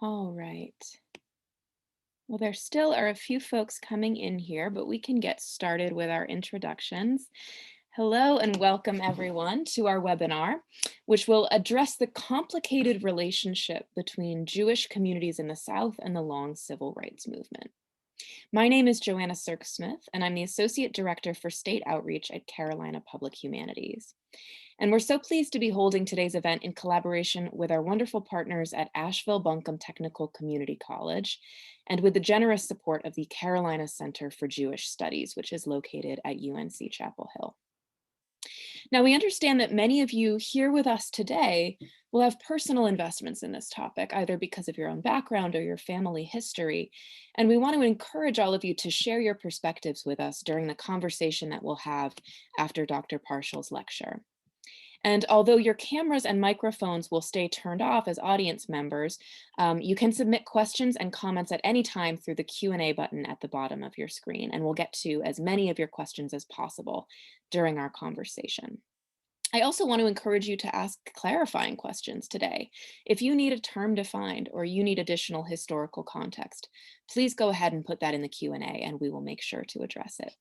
All right. Well, there still are a few folks coming in here, but we can get started with our introductions. Hello and welcome everyone to our webinar, which will address the complicated relationship between Jewish communities in the South and the long civil rights movement. My name is Joanna Sirk-Smith, and I'm the Associate Director for State Outreach at Carolina Public Humanities. And we're so pleased to be holding today's event in collaboration with our wonderful partners at Asheville Buncombe Technical Community College, and with the generous support of the Carolina Center for Jewish Studies, which is located at UNC Chapel Hill. Now, we understand that many of you here with us today will have personal investments in this topic, either because of your own background or your family history. And we want to encourage all of you to share your perspectives with us during the conversation that we'll have after Dr. Parshall's lecture. And although your cameras and microphones will stay turned off as audience members, you can submit questions and comments at any time through the Q&A button at the bottom of your screen, and we'll get to as many of your questions as possible during our conversation. I also want to encourage you to ask clarifying questions today. If you need a term defined or you need additional historical context, please go ahead and put that in the Q&A and we will make sure to address it.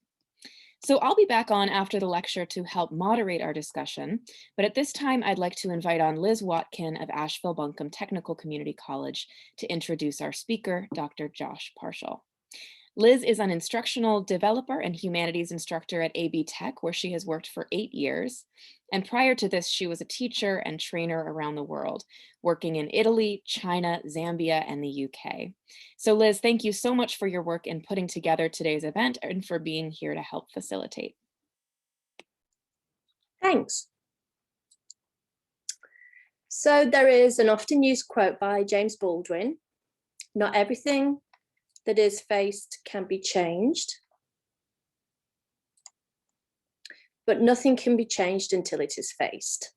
So I'll be back on after the lecture to help moderate our discussion, but at this time I'd like to invite on Liz Watkin of Asheville Buncombe Technical Community College to introduce our speaker, Dr. Josh Parshall. Liz is an instructional developer and humanities instructor at AB Tech, where she has worked for 8 years. And prior to this, she was a teacher and trainer around the world, working in Italy, China, Zambia, and the UK. So Liz, thank you so much for your work in putting together today's event and for being here to help facilitate. Thanks. So there is an often used quote by James Baldwin: "Not everything that is faced can be changed, but nothing can be changed until it is faced."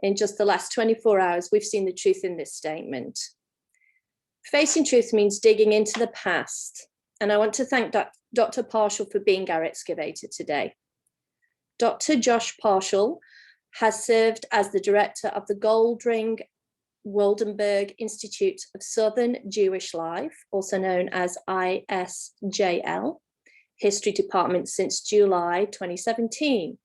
In just the last 24 hours, we've seen the truth in this statement. Facing truth means digging into the past, and I want to thank Dr. Parshall for being our excavator today. Dr. Josh Parshall has served as the director of the Goldring Waldenberg Institute of Southern Jewish Life, also known as ISJL, History Department since July 2017.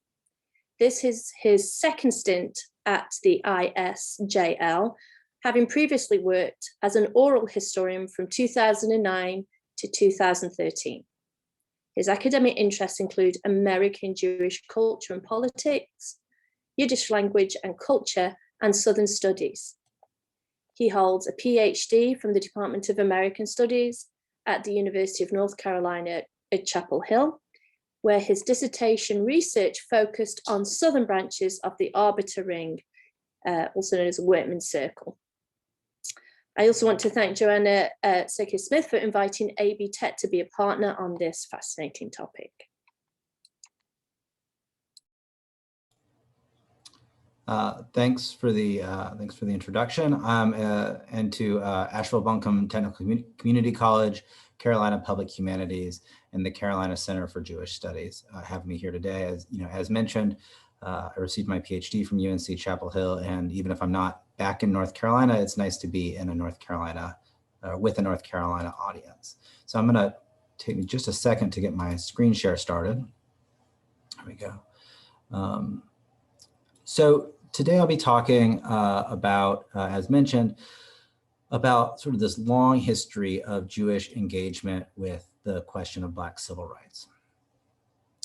This is his second stint at the ISJL, having previously worked as an oral historian from 2009 to 2013. His academic interests include American Jewish culture and politics, Yiddish language and culture, and Southern studies. He holds a PhD from the Department of American Studies at the University of North Carolina at Chapel Hill, where his dissertation research focused on southern branches of the Arbiter Ring, also known as a Workman's Circle. I also want to thank Joanna Sirk-Smith for inviting AB Tech to be a partner on this fascinating topic. Thanks for the introduction, and to Asheville Buncombe Technical Community College, Carolina Public Humanities, and the Carolina Center for Jewish Studies having me here today. As mentioned, I received my PhD from UNC Chapel Hill, and even if I'm not back in North Carolina, it's nice to be in a North Carolina with a North Carolina audience. So I'm going to take me just a second to get my screen share started. There we go. So today I'll be talking about, as mentioned, about sort of this long history of Jewish engagement with the question of Black civil rights.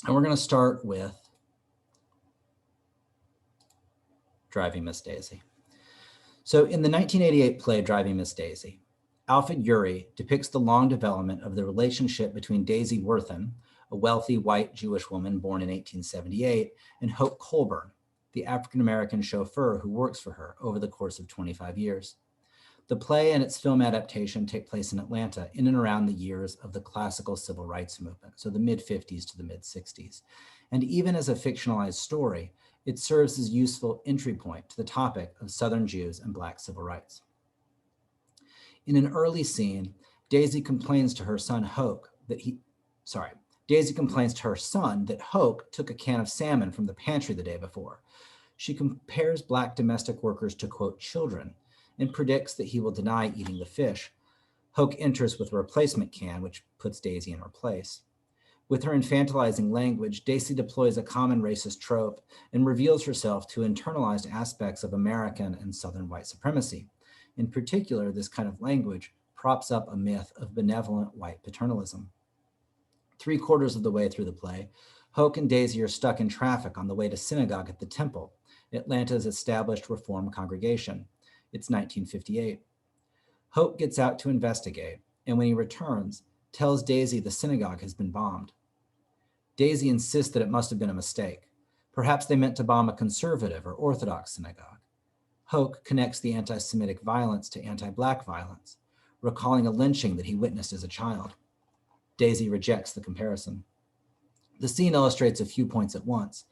And we're going to start with Driving Miss Daisy. So in the 1988 play Driving Miss Daisy, Alfred Urey depicts the long development of the relationship between Daisy Worthen, a wealthy white Jewish woman born in 1878, and Hope Colburn, the African-American chauffeur who works for her, over the course of 25 years. The play and its film adaptation take place in Atlanta in and around the years of the classical civil rights movement, so the mid-50s to the mid-60s. And even as a fictionalized story, it serves as a useful entry point to the topic of Southern Jews and Black civil rights. In an early scene, Daisy complains to her son Hoke that Hoke took a can of salmon from the pantry the day before. She compares Black domestic workers to, quote, children, and predicts that he will deny eating the fish. Hoke enters with a replacement can, which puts Daisy in her place. With her infantilizing language, Daisy deploys a common racist trope and reveals herself to internalized aspects of American and Southern white supremacy. In particular, this kind of language props up a myth of benevolent white paternalism. 3/4 of the way through the play, Hoke and Daisy are stuck in traffic on the way to synagogue at the Temple, Atlanta's established Reform congregation. It's 1958. Hoke gets out to investigate, and when he returns, tells Daisy the synagogue has been bombed. Daisy insists that it must have been a mistake. Perhaps they meant to bomb a conservative or Orthodox synagogue. Hoke connects the anti-Semitic violence to anti-Black violence, recalling a lynching that he witnessed as a child. Daisy rejects the comparison. The scene illustrates a few points at once.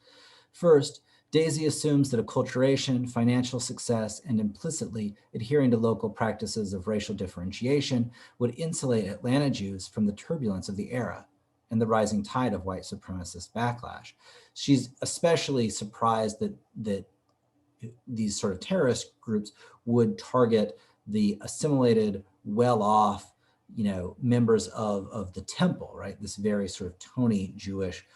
First, Daisy assumes that acculturation, financial success, and implicitly adhering to local practices of racial differentiation would insulate Atlanta Jews from the turbulence of the era and the rising tide of white supremacist backlash. She's especially surprised that these sort of terrorist groups would target the assimilated, well-off, members of the Temple, right? This very sort of Tony Jewish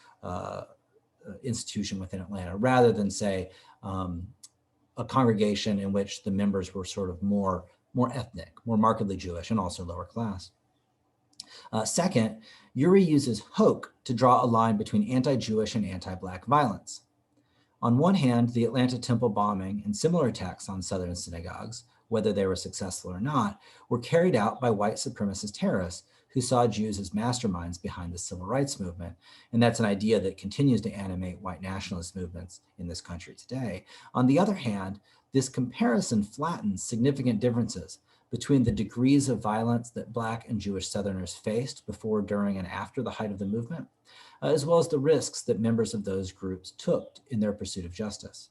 institution within Atlanta, rather than say a congregation in which the members were sort of more ethnic, more markedly Jewish, and also lower class. Second, Uri uses Hoke to draw a line between anti-Jewish and anti-Black violence. On one hand, the Atlanta Temple bombing and similar attacks on Southern synagogues, whether they were successful or not, were carried out by white supremacist terrorists who saw Jews as masterminds behind the civil rights movement. And that's an idea that continues to animate white nationalist movements in this country today. On the other hand, this comparison flattens significant differences between the degrees of violence that Black and Jewish Southerners faced before, during, and after the height of the movement, as well as the risks that members of those groups took in their pursuit of justice.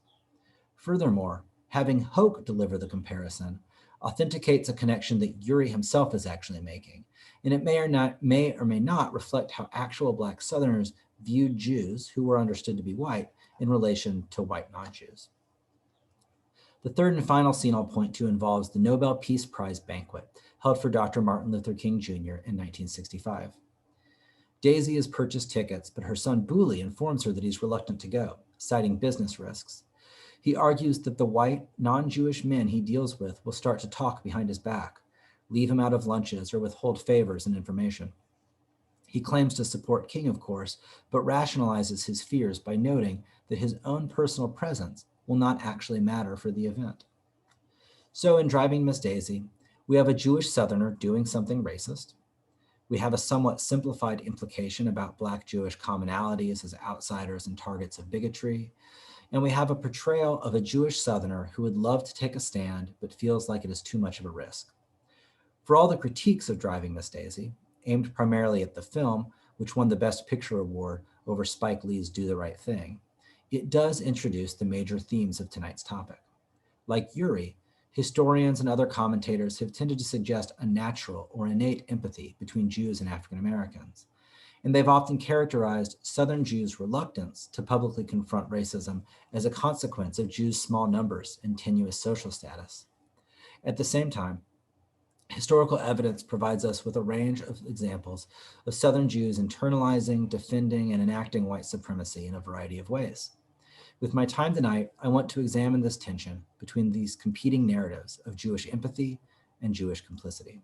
Furthermore, having Hoke deliver the comparison authenticates a connection that Uri himself is actually making, and it may or may not reflect how actual Black Southerners viewed Jews who were understood to be white in relation to white non-Jews. The third and final scene I'll point to involves the Nobel Peace Prize banquet held for Dr. Martin Luther King Jr. in 1965. Daisy has purchased tickets, but her son Booley informs her that he's reluctant to go, citing business risks. He argues that the white, non-Jewish men he deals with will start to talk behind his back, leave him out of lunches, or withhold favors and information. He claims to support King, of course, but rationalizes his fears by noting that his own personal presence will not actually matter for the event. So in Driving Miss Daisy, we have a Jewish Southerner doing something racist. We have a somewhat simplified implication about Black Jewish commonalities as outsiders and targets of bigotry. And we have a portrayal of a Jewish Southerner who would love to take a stand, but feels like it is too much of a risk. For all the critiques of Driving Miss Daisy, aimed primarily at the film, which won the Best Picture award over Spike Lee's Do the Right Thing, it does introduce the major themes of tonight's topic. Like Uri, historians and other commentators have tended to suggest a natural or innate empathy between Jews and African Americans. And they've often characterized Southern Jews' reluctance to publicly confront racism as a consequence of Jews' small numbers and tenuous social status. At the same time, historical evidence provides us with a range of examples of Southern Jews internalizing, defending, and enacting white supremacy in a variety of ways. With my time tonight, I want to examine this tension between these competing narratives of Jewish empathy and Jewish complicity.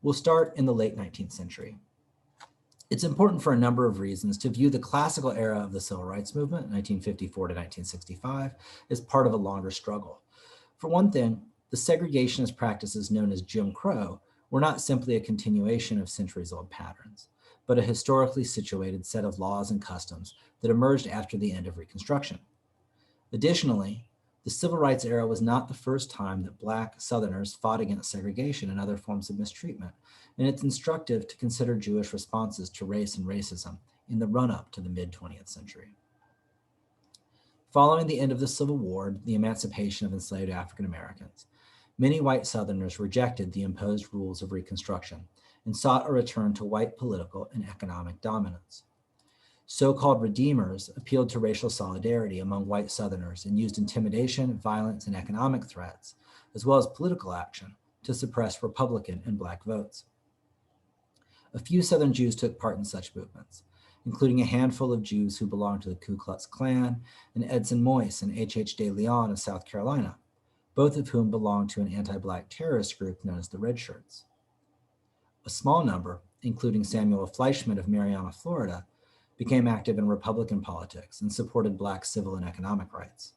We'll start in the late 19th century. It's important for a number of reasons to view the classical era of the Civil Rights Movement, 1954 to 1965, as part of a longer struggle. For one thing, the segregationist practices known as Jim Crow were not simply a continuation of centuries-old patterns, but a historically situated set of laws and customs that emerged after the end of Reconstruction. Additionally, the Civil Rights era was not the first time that Black Southerners fought against segregation and other forms of mistreatment, and it's instructive to consider Jewish responses to race and racism in the run-up to the mid-20th century. Following the end of the Civil War and the emancipation of enslaved African Americans, many white Southerners rejected the imposed rules of Reconstruction and sought a return to white political and economic dominance. So-called redeemers appealed to racial solidarity among white Southerners and used intimidation, violence, and economic threats as well as political action to suppress Republican and Black votes. A few Southern Jews took part in such movements, including a handful of Jews who belonged to the Ku Klux Klan and Edson Moyse and H. de Leon of South Carolina, both of whom belonged to an anti-Black terrorist group known as the Red Shirts. A small number, including Samuel Fleischman of Marianna, Florida, became active in Republican politics and supported Black civil and economic rights.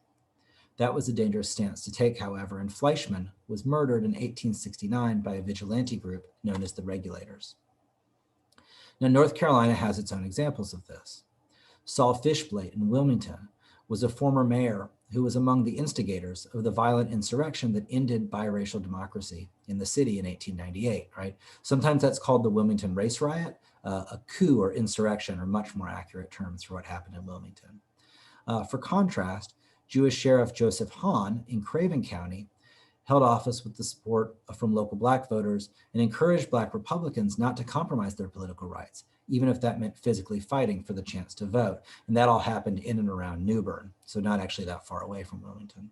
That was a dangerous stance to take, however, and Fleischman was murdered in 1869 by a vigilante group known as the Regulators. Now, North Carolina has its own examples of this. Saul Fishblate in Wilmington was a former mayor who was among the instigators of the violent insurrection that ended biracial democracy in the city in 1898, right? Sometimes that's called the Wilmington Race Riot. A coup or insurrection are much more accurate terms for what happened in Wilmington. For contrast, Jewish Sheriff Joseph Hahn in Craven County held office with the support from local Black voters and encouraged Black Republicans not to compromise their political rights, even if that meant physically fighting for the chance to vote. And that all happened in and around New Bern, so not actually that far away from Wilmington.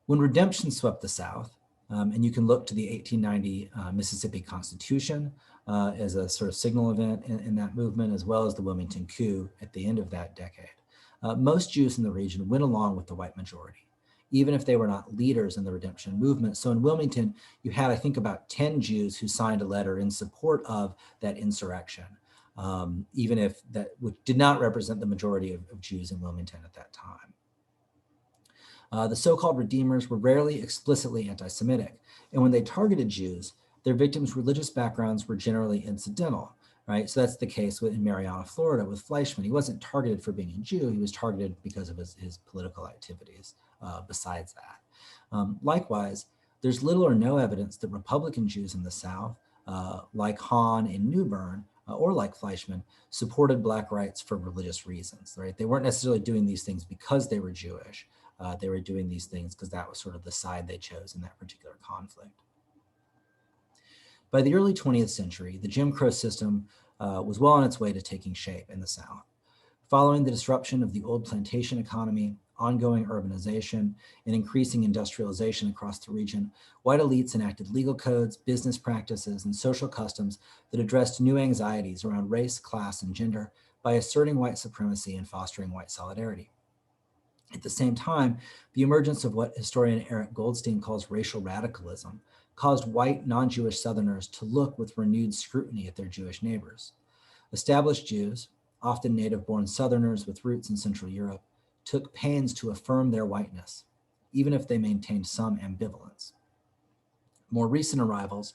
When redemption swept the South, and you can look to the 1890 Mississippi Constitution as a sort of signal event in that movement, as well as the Wilmington coup at the end of that decade, most Jews in the region went along with the white majority, even if they were not leaders in the redemption movement. So in Wilmington, you had, I think, about 10 Jews who signed a letter in support of that insurrection, even if that which did not represent the majority of Jews in Wilmington at that time. The so-called redeemers were rarely explicitly anti-Semitic, and when they targeted Jews, their victims' religious backgrounds were generally incidental, right? So that's the case in Marianna, Florida with Fleischman. He wasn't targeted for being a Jew, he was targeted because of his political activities. Besides that. Likewise, there's little or no evidence that Republican Jews in the South, like Hahn in New Bern, or like Fleischman, supported Black rights for religious reasons, right? They weren't necessarily doing these things because they were Jewish. They were doing these things because that was sort of the side they chose in that particular conflict. By the early 20th century, the Jim Crow system was well on its way to taking shape in the South. Following the disruption of the old plantation economy, ongoing urbanization, and increasing industrialization across the region, white elites enacted legal codes, business practices, and social customs that addressed new anxieties around race, class, and gender by asserting white supremacy and fostering white solidarity. At the same time, the emergence of what historian Eric Goldstein calls racial radicalism caused white non-Jewish Southerners to look with renewed scrutiny at their Jewish neighbors. Established Jews, often native-born Southerners with roots in Central Europe, took pains to affirm their whiteness, even if they maintained some ambivalence. More recent arrivals,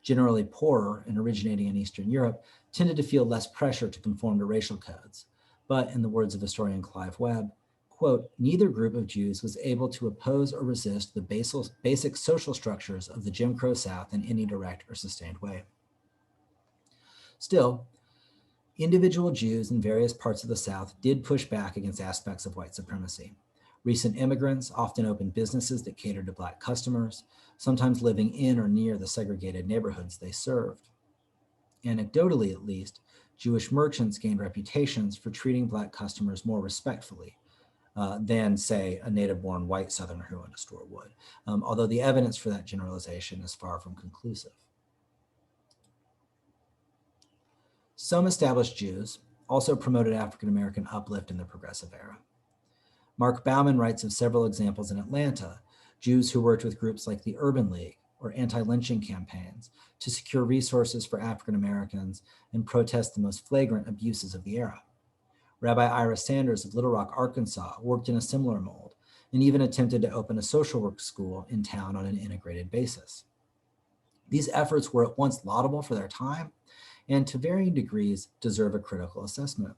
generally poorer and originating in Eastern Europe, tended to feel less pressure to conform to racial codes. But in the words of historian Clive Webb, quote, neither group of Jews was able to oppose or resist the basic social structures of the Jim Crow South in any direct or sustained way. Still, individual Jews in various parts of the South did push back against aspects of white supremacy. Recent immigrants often opened businesses that catered to Black customers, sometimes living in or near the segregated neighborhoods they served. Anecdotally, at least, Jewish merchants gained reputations for treating Black customers more respectfully than, say, a native-born white Southerner who owned a store would, although the evidence for that generalization is far from conclusive. Some established Jews also promoted African-American uplift in the Progressive Era. Mark Bauman writes of several examples in Atlanta, Jews who worked with groups like the Urban League or anti-lynching campaigns to secure resources for African-Americans and protest the most flagrant abuses of the era. Rabbi Ira Sanders of Little Rock, Arkansas, worked in a similar mold and even attempted to open a social work school in town on an integrated basis. These efforts were at once laudable for their time and to varying degrees deserve a critical assessment.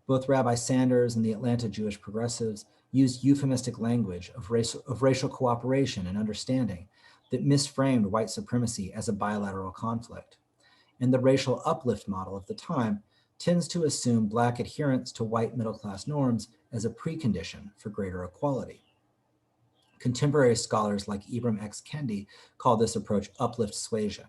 Both Rabbi Sanders and the Atlanta Jewish progressives used euphemistic language of racial cooperation and understanding that misframed white supremacy as a bilateral conflict. And the racial uplift model of the time tends to assume Black adherence to white middle-class norms as a precondition for greater equality. Contemporary scholars like Ibram X. Kendi call this approach uplift suasion,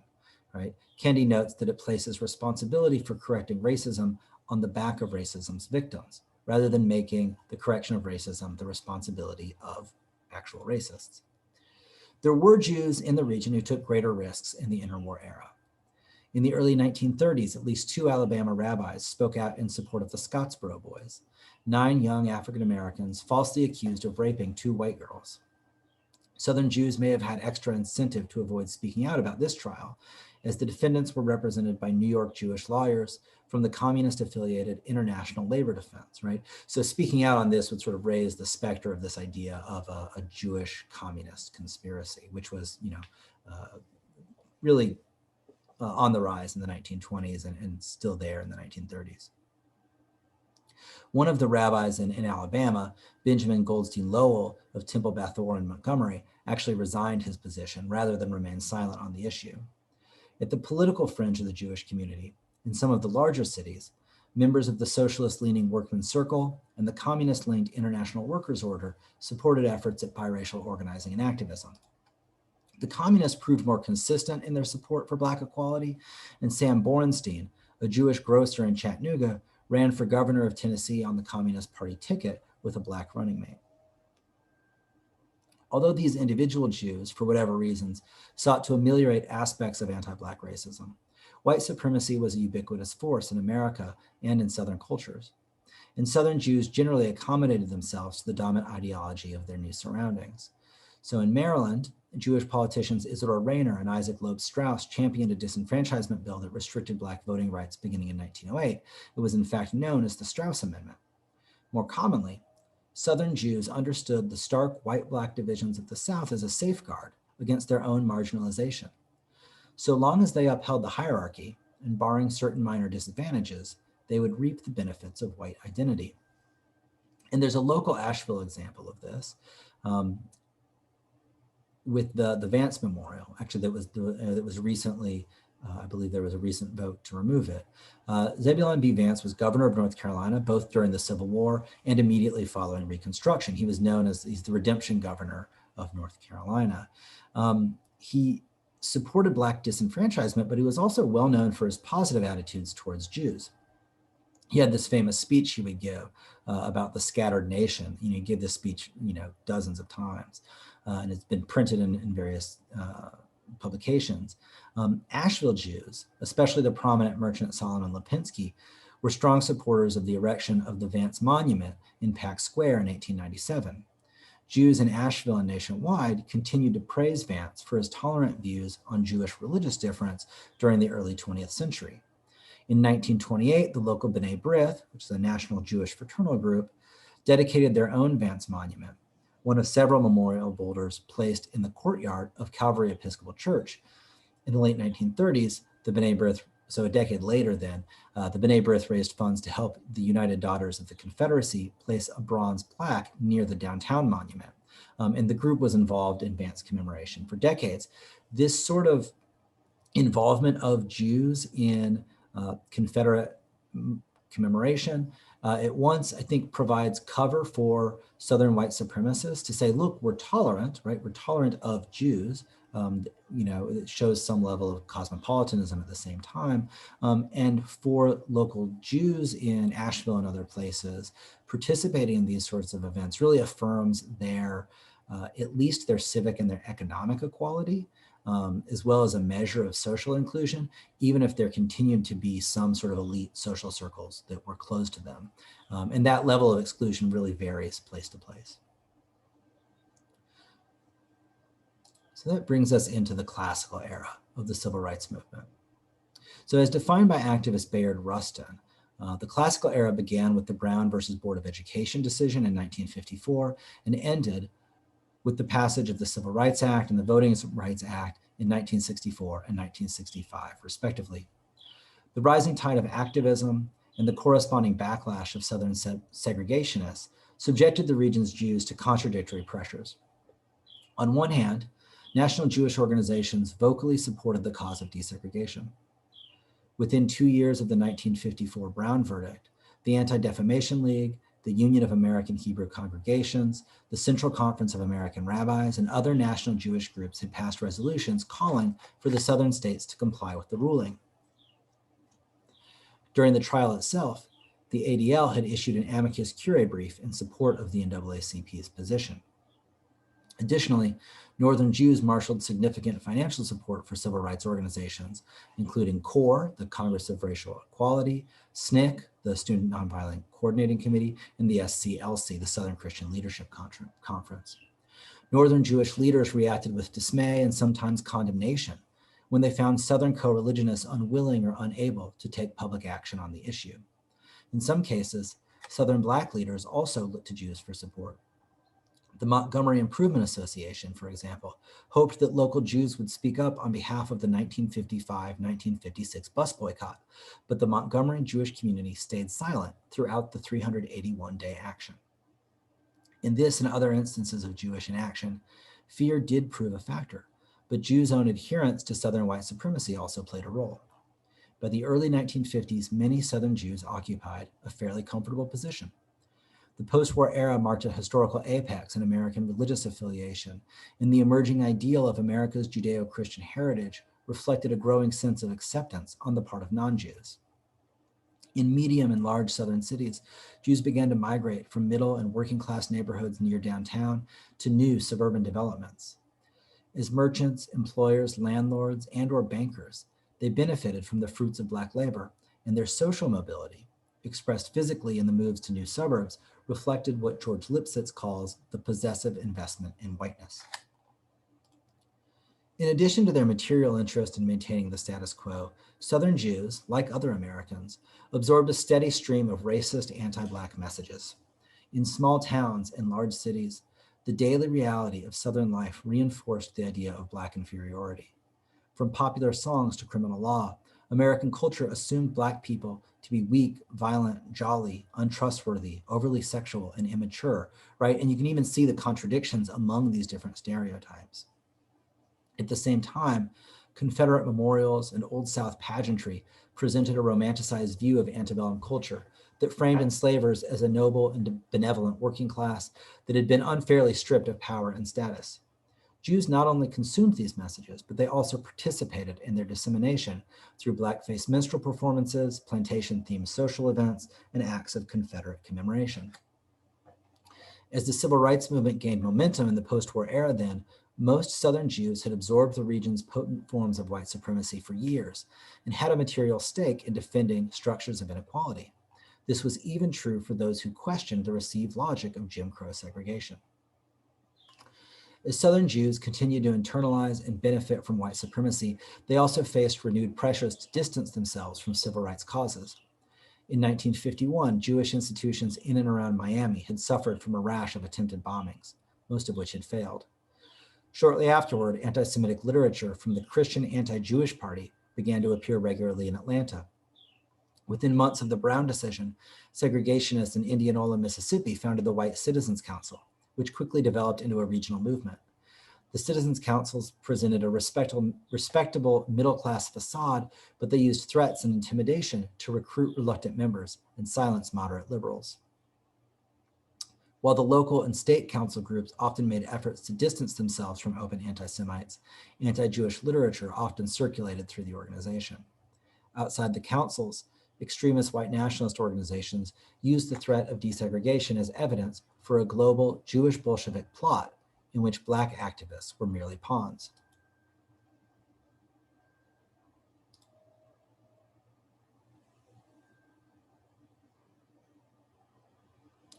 right? Kendi notes that it places responsibility for correcting racism on the back of racism's victims, rather than making the correction of racism the responsibility of actual racists. There were Jews in the region who took greater risks in the interwar era. In the early 1930s, at least 2 Alabama rabbis spoke out in support of the Scottsboro Boys, 9 young African Americans falsely accused of raping 2 white girls. Southern Jews may have had extra incentive to avoid speaking out about this trial, as the defendants were represented by New York Jewish lawyers from the communist-affiliated International Labor Defense, right? So speaking out on this would sort of raise the specter of this idea of a Jewish communist conspiracy, which was, really on the rise in the 1920s and still there in the 1930s. One of the rabbis in Alabama, Benjamin Goldstein Lowell of Temple Bathor in Montgomery, actually resigned his position rather than remain silent on the issue. At the political fringe of the Jewish community, in some of the larger cities, members of the socialist-leaning Workmen's Circle and the communist-linked International Workers' Order supported efforts at biracial organizing and activism. The communists proved more consistent in their support for Black equality, and Sam Borenstein, a Jewish grocer in Chattanooga, ran for governor of Tennessee on the Communist Party ticket with a Black running mate. Although these individual Jews, for whatever reasons, sought to ameliorate aspects of anti-Black racism, white supremacy was a ubiquitous force in America and in Southern cultures. And Southern Jews generally accommodated themselves to the dominant ideology of their new surroundings. So in Maryland, Jewish politicians Isidore Rayner and Isaac Loeb Strauss championed a disenfranchisement bill that restricted Black voting rights beginning in 1908. It was in fact known as the Strauss Amendment. More commonly, Southern Jews understood the stark white-Black divisions of the South as a safeguard against their own marginalization. So long as they upheld the hierarchy and barring certain minor disadvantages, they would reap the benefits of white identity. And there's a local Asheville example of this. With the Vance Memorial, actually that was recently, I believe there was a recent vote to remove it. Zebulon B. Vance was governor of North Carolina, both during the Civil War and immediately following Reconstruction. He was known as, he's the redemption governor of North Carolina. He supported Black disenfranchisement, but he was also well known for his positive attitudes towards Jews. He had this famous speech he would give about the scattered nation. He'd give this speech, dozens of times. And it's been printed in various publications. Asheville Jews, especially the prominent merchant Solomon Lipinski, were strong supporters of the erection of the Vance Monument in Pack Square in 1897. Jews in Asheville and nationwide continued to praise Vance for his tolerant views on Jewish religious difference during the early 20th century. In 1928, the local B'nai B'rith, which is a national Jewish fraternal group, dedicated their own Vance Monument, one of several memorial boulders placed in the courtyard of Calvary Episcopal Church. In the late 1930s, the B'nai B'rith, so a decade later then, the B'nai B'rith raised funds to help the United Daughters of the Confederacy place a bronze plaque near the downtown monument. And the group was involved in Vance commemoration for decades. This sort of involvement of Jews in Confederate commemoration at once, I think, provides cover for Southern white supremacists to say, look, we're tolerant, right? We're tolerant of Jews. It shows some level of cosmopolitanism at the same time. And for local Jews in Asheville and other places, participating in these sorts of events really affirms their, at least their civic and their economic equality, as well as a measure of social inclusion, even if there continued to be some sort of elite social circles that were closed to them. And that level of exclusion really varies place to place. So that brings us into the classical era of the civil rights movement. So as defined by activist Bayard Rustin, the classical era began with the Brown versus Board of Education decision in 1954 and ended with the passage of the Civil Rights Act and the Voting Rights Act in 1964 and 1965, respectively. The rising tide of activism and the corresponding backlash of Southern segregationists subjected the region's Jews to contradictory pressures. On one hand, national Jewish organizations vocally supported the cause of desegregation. Within 2 years of the 1954 Brown verdict, the Anti-Defamation League, the Union of American Hebrew Congregations, the Central Conference of American Rabbis, and other national Jewish groups had passed resolutions calling for the Southern states to comply with the ruling. During the trial itself, the ADL had issued an amicus curiae brief in support of the NAACP's position. Additionally, Northern Jews marshaled significant financial support for civil rights organizations, including CORE, the Congress of Racial Equality, SNCC, the Student Nonviolent Coordinating Committee, and the SCLC, the Southern Christian Leadership Conference. Northern Jewish leaders reacted with dismay and sometimes condemnation when they found Southern co-religionists unwilling or unable to take public action on the issue. In some cases, Southern Black leaders also looked to Jews for support. The Montgomery Improvement Association, for example, hoped that local Jews would speak up on behalf of the 1955-1956 bus boycott, but the Montgomery Jewish community stayed silent throughout the 381-day action. In this and other instances of Jewish inaction, fear did prove a factor, but Jews' own adherence to Southern white supremacy also played a role. By the early 1950s, many Southern Jews occupied a fairly comfortable position. The post-war era marked a historical apex in American religious affiliation, and the emerging ideal of America's Judeo-Christian heritage reflected a growing sense of acceptance on the part of non-Jews. In medium and large Southern cities, Jews began to migrate from middle and working class neighborhoods near downtown to new suburban developments. As merchants, employers, landlords, and/or bankers, they benefited from the fruits of Black labor, and their social mobility, expressed physically in the moves to new suburbs, reflected what George Lipsitz calls the possessive investment in whiteness. In addition to their material interest in maintaining the status quo, Southern Jews, like other Americans, absorbed a steady stream of racist anti-Black messages. In small towns and large cities, the daily reality of Southern life reinforced the idea of Black inferiority. From popular songs to criminal law, American culture assumed Black people to be weak, violent, jolly, untrustworthy, overly sexual, and immature, right? And you can even see the contradictions among these different stereotypes. At the same time, Confederate memorials and Old South pageantry presented a romanticized view of antebellum culture that framed enslavers as a noble and benevolent working class that had been unfairly stripped of power and status. Jews not only consumed these messages, but they also participated in their dissemination through blackface minstrel performances, plantation-themed social events, and acts of Confederate commemoration. As the civil rights movement gained momentum in the post-war era then, most Southern Jews had absorbed the region's potent forms of white supremacy for years and had a material stake in defending structures of inequality. This was even true for those who questioned the received logic of Jim Crow segregation. As Southern Jews continued to internalize and benefit from white supremacy, they also faced renewed pressures to distance themselves from civil rights causes. In 1951, Jewish institutions in and around Miami had suffered from a rash of attempted bombings, most of which had failed. Shortly afterward, anti-Semitic literature from the Christian Anti-Jewish Party began to appear regularly in Atlanta. Within months of the Brown decision, segregationists in Indianola, Mississippi founded the White Citizens Council, which quickly developed into a regional movement. The Citizens Councils presented a respectable middle-class facade, but they used threats and intimidation to recruit reluctant members and silence moderate liberals. While the local and state council groups often made efforts to distance themselves from open anti-Semites, anti-Jewish literature often circulated through the organization. Outside the councils, extremist white nationalist organizations used the threat of desegregation as evidence for a global Jewish Bolshevik plot in which Black activists were merely pawns.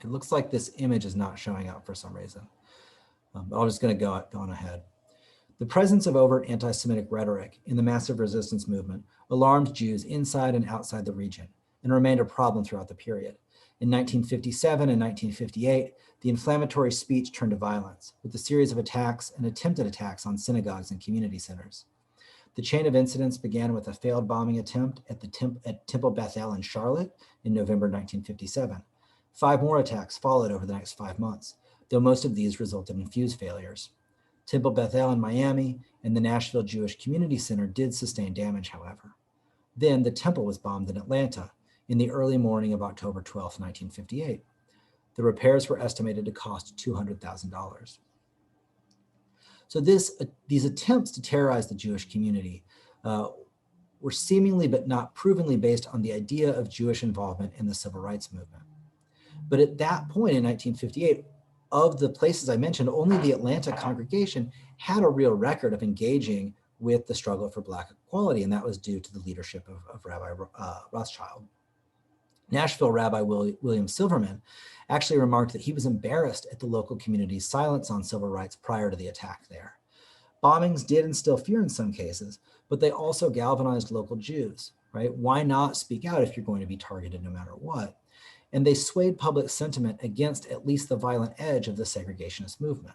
It looks like this image is not showing up for some reason, but I'm just going to go on ahead. The presence of overt anti-Semitic rhetoric in the massive resistance movement alarmed Jews inside and outside the region and remained a problem throughout the period. In 1957 and 1958, the inflammatory speech turned to violence with a series of attacks and attempted attacks on synagogues and community centers. The chain of incidents began with a failed bombing attempt at Temple Beth El in Charlotte in November 1957. 5 more attacks followed over the next 5 months, though most of these resulted in fuse failures. Temple Beth El in Miami and the Nashville Jewish Community Center did sustain damage, however. Then the temple was bombed in Atlanta in the early morning of October 12, 1958. The repairs were estimated to cost $200,000. So these attempts to terrorize the Jewish community were seemingly but not provingly based on the idea of Jewish involvement in the civil rights movement. But at that point in 1958, of the places I mentioned, only the Atlanta congregation had a real record of engaging with the struggle for Black equality, and that was due to the leadership of Rabbi Rothschild. Nashville Rabbi William Silverman actually remarked that he was embarrassed at the local community's silence on civil rights prior to the attack there. Bombings did instill fear in some cases, but they also galvanized local Jews, right? Why not speak out if you're going to be targeted no matter what? And they swayed public sentiment against at least the violent edge of the segregationist movement.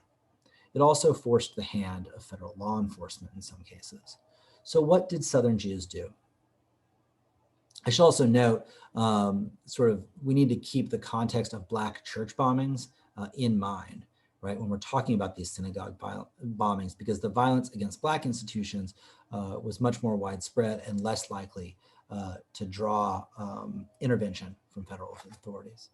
It also forced the hand of federal law enforcement in some cases. So what did Southern Jews do? I should also note, we need to keep the context of Black church bombings in mind, right? When we're talking about these synagogue bombings, because the violence against Black institutions was much more widespread and less likely to draw intervention from federal authorities.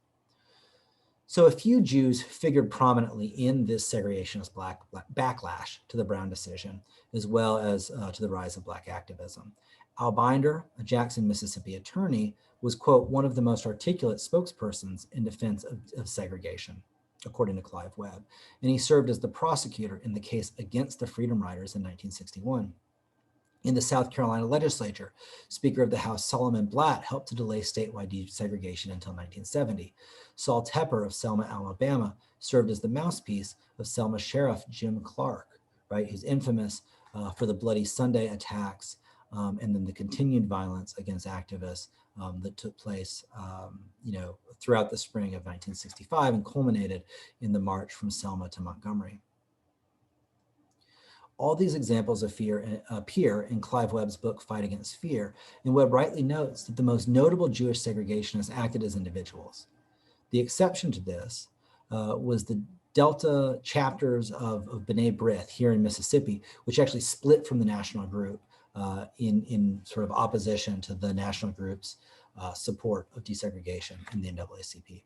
So a few Jews figured prominently in this segregationist Black backlash to the Brown decision, as well as to the rise of Black activism. Al Binder, a Jackson, Mississippi attorney, was, quote, one of the most articulate spokespersons in defense of segregation, according to Clive Webb. And he served as the prosecutor in the case against the Freedom Riders in 1961. In the South Carolina legislature, Speaker of the House Solomon Blatt helped to delay statewide desegregation until 1970. Saul Tepper of Selma, Alabama, served as the mouthpiece of Selma Sheriff Jim Clark, right, who's infamous for the Bloody Sunday attacks and then the continued violence against activists that took place, throughout the spring of 1965 and culminated in the march from Selma to Montgomery. All these examples of fear appear in Clive Webb's book, Fight Against Fear, and Webb rightly notes that the most notable Jewish segregationists acted as individuals. The exception to this was the Delta chapters of B'nai B'rith here in Mississippi, which actually split from the national group in sort of opposition to the national group's support of desegregation in the NAACP.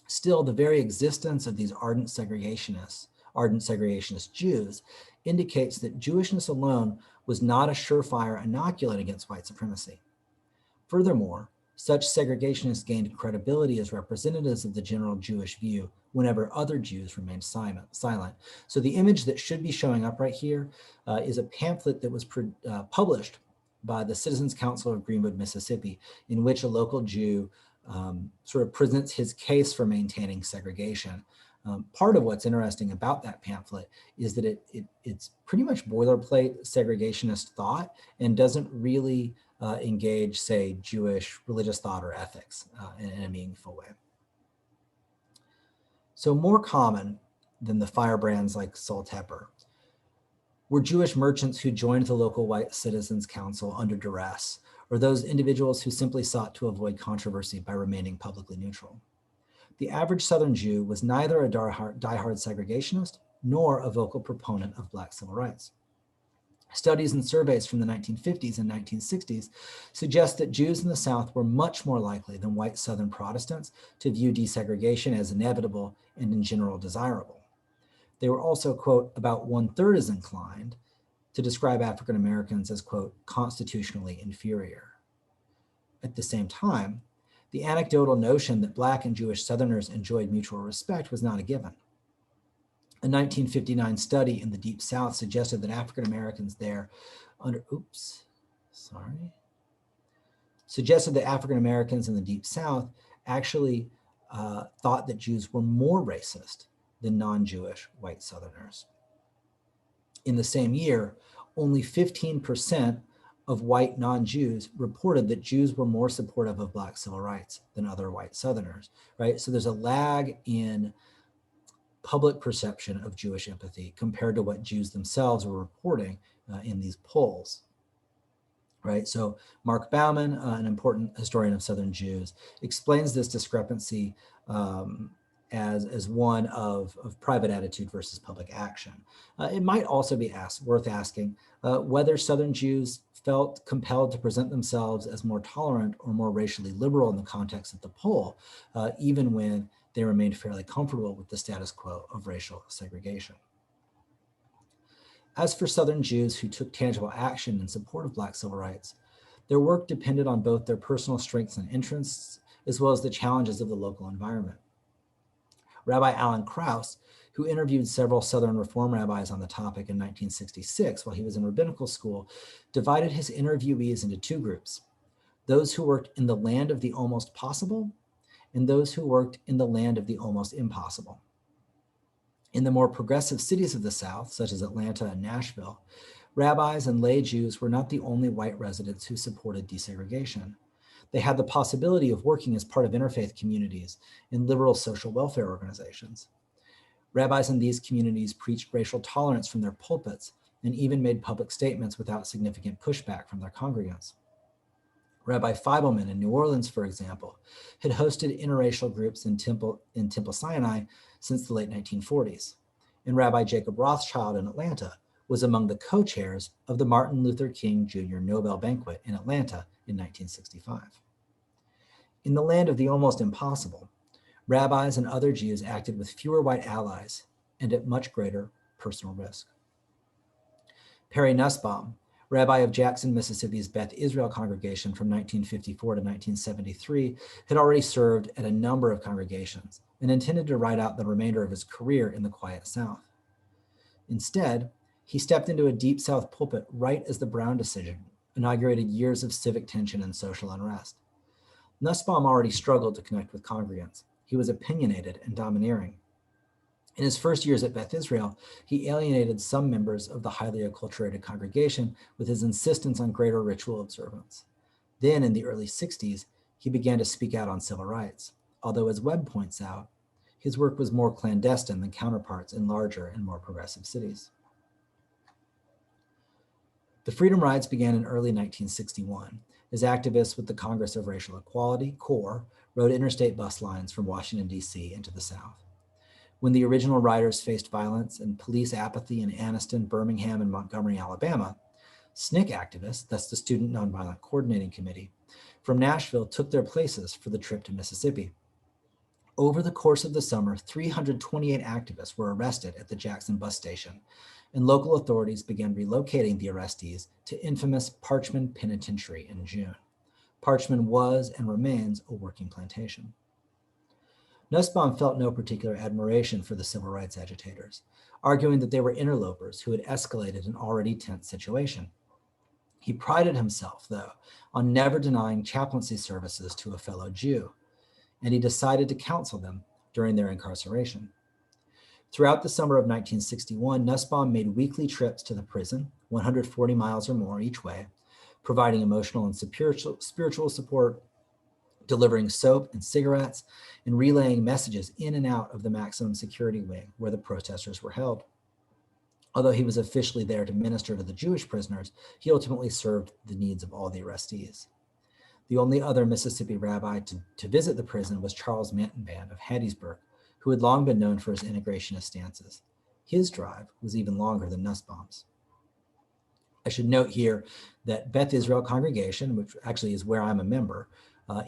Still, the very existence of these ardent segregationist Jews indicates that Jewishness alone was not a surefire inoculant against white supremacy. Furthermore, such segregationists gained credibility as representatives of the general Jewish view whenever other Jews remained silent. So the image that should be showing up right here is a pamphlet that was published by the Citizens Council of Greenwood, Mississippi, in which a local Jew sort of presents his case for maintaining segregation. Part of what's interesting about that pamphlet is that it's pretty much boilerplate segregationist thought and doesn't really engage, say, Jewish religious thought or ethics in a meaningful way. So more common than the firebrands like Saul Tepper were Jewish merchants who joined the local white citizens council under duress, or those individuals who simply sought to avoid controversy by remaining publicly neutral. The average Southern Jew was neither a diehard segregationist nor a vocal proponent of Black civil rights. Studies and surveys from the 1950s and 1960s suggest that Jews in the South were much more likely than white Southern Protestants to view desegregation as inevitable and in general desirable. They were also, quote, about 1/3 as inclined to describe African Americans as, quote, constitutionally inferior. At the same time, the anecdotal notion that Black and Jewish Southerners enjoyed mutual respect was not a given. A 1959 study in the Deep South suggested that African Americans there suggested that African Americans in the Deep South actually thought that Jews were more racist than non-Jewish white Southerners. In the same year, only 15% of white non-Jews reported that Jews were more supportive of Black civil rights than other white Southerners, right? So there's a lag in public perception of Jewish empathy compared to what Jews themselves were reporting in these polls, right? So Mark Bauman, an important historian of Southern Jews, explains this discrepancy as one of private attitude versus public action. It might also be worth asking whether Southern Jews felt compelled to present themselves as more tolerant or more racially liberal in the context of the poll, even when they remained fairly comfortable with the status quo of racial segregation. As for Southern Jews who took tangible action in support of Black civil rights, their work depended on both their personal strengths and interests, as well as the challenges of the local environment. Rabbi Alan Krauss, who interviewed several Southern Reform rabbis on the topic in 1966 while he was in rabbinical school, divided his interviewees into two groups: those who worked in the land of the almost possible and those who worked in the land of the almost impossible. In the more progressive cities of the South, such as Atlanta and Nashville, rabbis and lay Jews were not the only white residents who supported desegregation. They had the possibility of working as part of interfaith communities in liberal social welfare organizations. Rabbis in these communities preached racial tolerance from their pulpits and even made public statements without significant pushback from their congregants. Rabbi Feibelman in New Orleans, for example, had hosted interracial groups in Temple Sinai since the late 1940s. And Rabbi Jacob Rothschild in Atlanta was among the co-chairs of the Martin Luther King Jr. Nobel Banquet in Atlanta in 1965. In the land of the almost impossible, rabbis and other Jews acted with fewer white allies and at much greater personal risk. Perry Nussbaum, rabbi of Jackson, Mississippi's Beth Israel congregation from 1954 to 1973, had already served at a number of congregations and intended to ride out the remainder of his career in the quiet South. Instead, he stepped into a deep South pulpit right as the Brown decision inaugurated years of civic tension and social unrest. Nussbaum already struggled to connect with congregants. He was opinionated and domineering. In his first years at Beth Israel, he alienated some members of the highly acculturated congregation with his insistence on greater ritual observance. Then, in the early 60s, he began to speak out on civil rights, although, as Webb points out, his work was more clandestine than counterparts in larger and more progressive cities. The Freedom Rides began in early 1961 as activists with the Congress of Racial Equality, CORE, rode interstate bus lines from Washington, D.C. into the South. When the original riders faced violence and police apathy in Anniston, Birmingham, and Montgomery, Alabama, SNCC activists, that's the Student Nonviolent Coordinating Committee, from Nashville took their places for the trip to Mississippi. Over the course of the summer, 328 activists were arrested at the Jackson bus station, and local authorities began relocating the arrestees to infamous Parchman Penitentiary in June. Parchman was and remains a working plantation. Nussbaum felt no particular admiration for the civil rights agitators, arguing that they were interlopers who had escalated an already tense situation. He prided himself, though, on never denying chaplaincy services to a fellow Jew, and he decided to counsel them during their incarceration. Throughout the summer of 1961, Nussbaum made weekly trips to the prison, 140 miles or more each way, providing emotional and spiritual support, delivering soap and cigarettes, and relaying messages in and out of the maximum security wing where the protesters were held. Although he was officially there to minister to the Jewish prisoners, he ultimately served the needs of all the arrestees. The only other Mississippi rabbi to visit the prison was Charles Mantonband of Hattiesburg, who had long been known for his integrationist stances. His drive was even longer than Nussbaum's. I should note here that Beth Israel congregation, which actually is where I'm a member,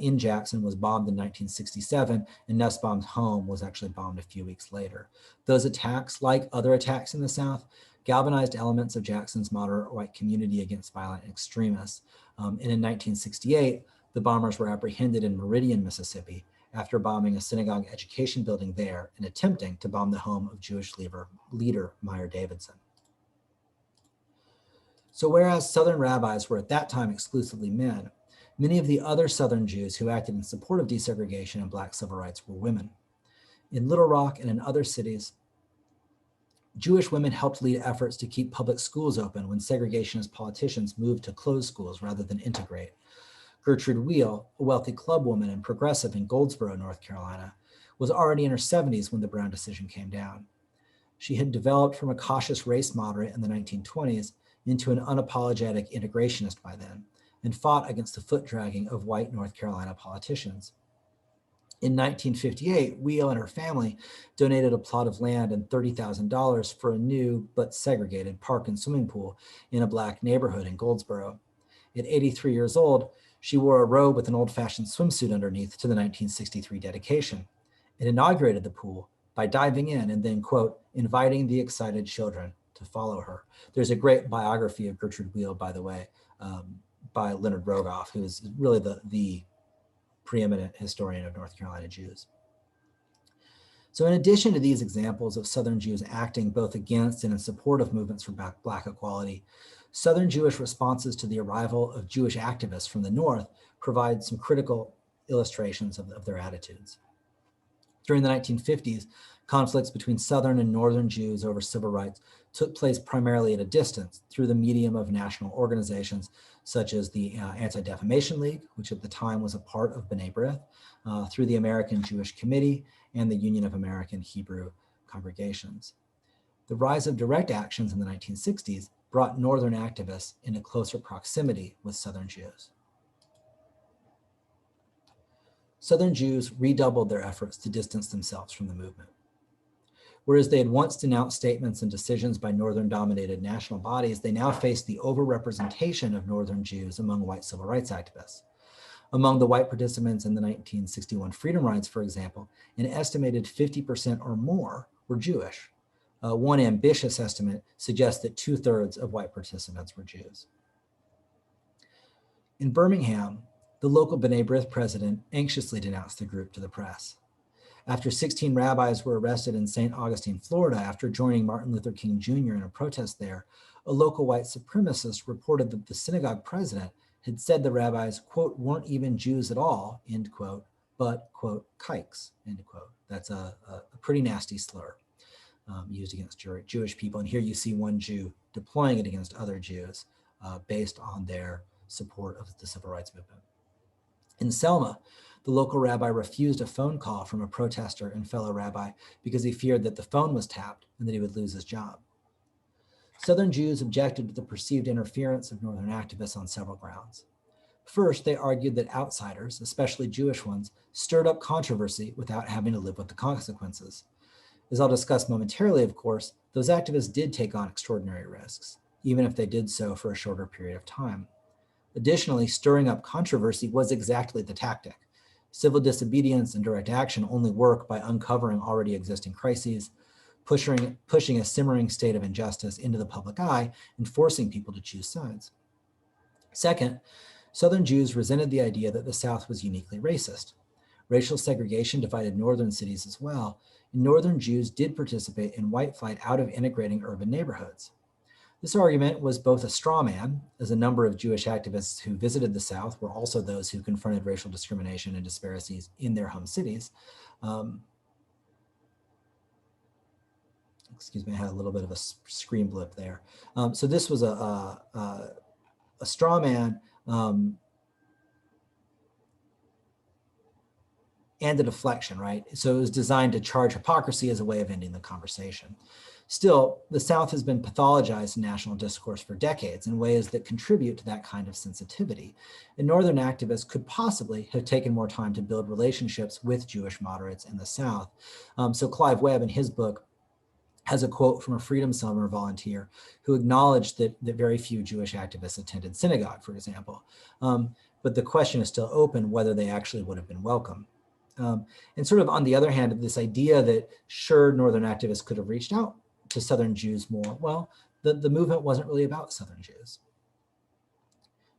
in Jackson was bombed in 1967, and Nussbaum's home was actually bombed a few weeks later. Those attacks, like other attacks in the South, galvanized elements of Jackson's moderate white community against violent extremists. And in 1968, the bombers were apprehended in Meridian, Mississippi, after bombing a synagogue education building there and attempting to bomb the home of Jewish leader Meyer Davidson. So whereas Southern rabbis were at that time exclusively men, many of the other Southern Jews who acted in support of desegregation and Black civil rights were women. In Little Rock and in other cities, Jewish women helped lead efforts to keep public schools open when segregationist politicians moved to close schools rather than integrate. Gertrude Wheel, a wealthy clubwoman and progressive in Goldsboro, North Carolina, was already in her 70s when the Brown decision came down. She had developed from a cautious race moderate in the 1920s into an unapologetic integrationist by then, and fought against the foot-dragging of white North Carolina politicians. In 1958, Wheel and her family donated a plot of land and $30,000 for a new but segregated park and swimming pool in a Black neighborhood in Goldsboro. At 83 years old, she wore a robe with an old-fashioned swimsuit underneath to the 1963 dedication and inaugurated the pool by diving in and then, quote, inviting the excited children to follow her. There's a great biography of Gertrude Wheel, by the way, by Leonard Rogoff, who is really the preeminent historian of North Carolina Jews. So in addition to these examples of Southern Jews acting both against and in support of movements for Black equality, Southern Jewish responses to the arrival of Jewish activists from the North provide some critical illustrations of their attitudes. During the 1950s, conflicts between Southern and Northern Jews over civil rights took place primarily at a distance through the medium of national organizations such as the Anti-Defamation League, which at the time was a part of B'nai B'rith, through the American Jewish Committee and the Union of American Hebrew Congregations. The rise of direct actions in the 1960s brought Northern activists into closer proximity with Southern Jews. Southern Jews redoubled their efforts to distance themselves from the movement. Whereas they had once denounced statements and decisions by Northern-dominated national bodies, they now faced the overrepresentation of Northern Jews among white civil rights activists. Among the white participants in the 1961 Freedom Rides, for example, an estimated 50% or more were Jewish. One ambitious estimate suggests that 2/3 of white participants were Jews. In Birmingham, the local B'nai B'rith president anxiously denounced the group to the press. After 16 rabbis were arrested in St. Augustine, Florida, after joining Martin Luther King Jr. in a protest there, a local white supremacist reported that the synagogue president had said the rabbis, quote, weren't even Jews at all, end quote, but, quote, kikes, end quote. That's a pretty nasty slur used against Jewish people. And here you see one Jew deploying it against other Jews based on their support of the civil rights movement. In Selma, the local rabbi refused a phone call from a protester and fellow rabbi because he feared that the phone was tapped and that he would lose his job. Southern Jews objected to the perceived interference of Northern activists on several grounds. First, they argued that outsiders, especially Jewish ones, stirred up controversy without having to live with the consequences. As I'll discuss momentarily, of course, those activists did take on extraordinary risks, even if they did so for a shorter period of time. Additionally, stirring up controversy was exactly the tactic. Civil disobedience and direct action only work by uncovering already existing crises, pushing a simmering state of injustice into the public eye, and forcing people to choose sides. Second, Southern Jews resented the idea that the South was uniquely racist. Racial segregation divided Northern cities as well, and Northern Jews did participate in white flight out of integrating urban neighborhoods. This argument was both a straw man, as a number of Jewish activists who visited the South were also those who confronted racial discrimination and disparities in their home cities. Excuse me, I had a little bit of a screen blip there. So this was a straw man and a deflection, right? So it was designed to charge hypocrisy as a way of ending the conversation. Still, the South has been pathologized in national discourse for decades in ways that contribute to that kind of sensitivity. And Northern activists could possibly have taken more time to build relationships with Jewish moderates in the South. So Clive Webb, in his book, has a quote from a Freedom Summer volunteer who acknowledged that very few Jewish activists attended synagogue, for example. But the question is still open whether they actually would have been welcome. And sort of on the other hand, this idea that sure, Northern activists could have reached out to Southern Jews more, well, the movement wasn't really about Southern Jews.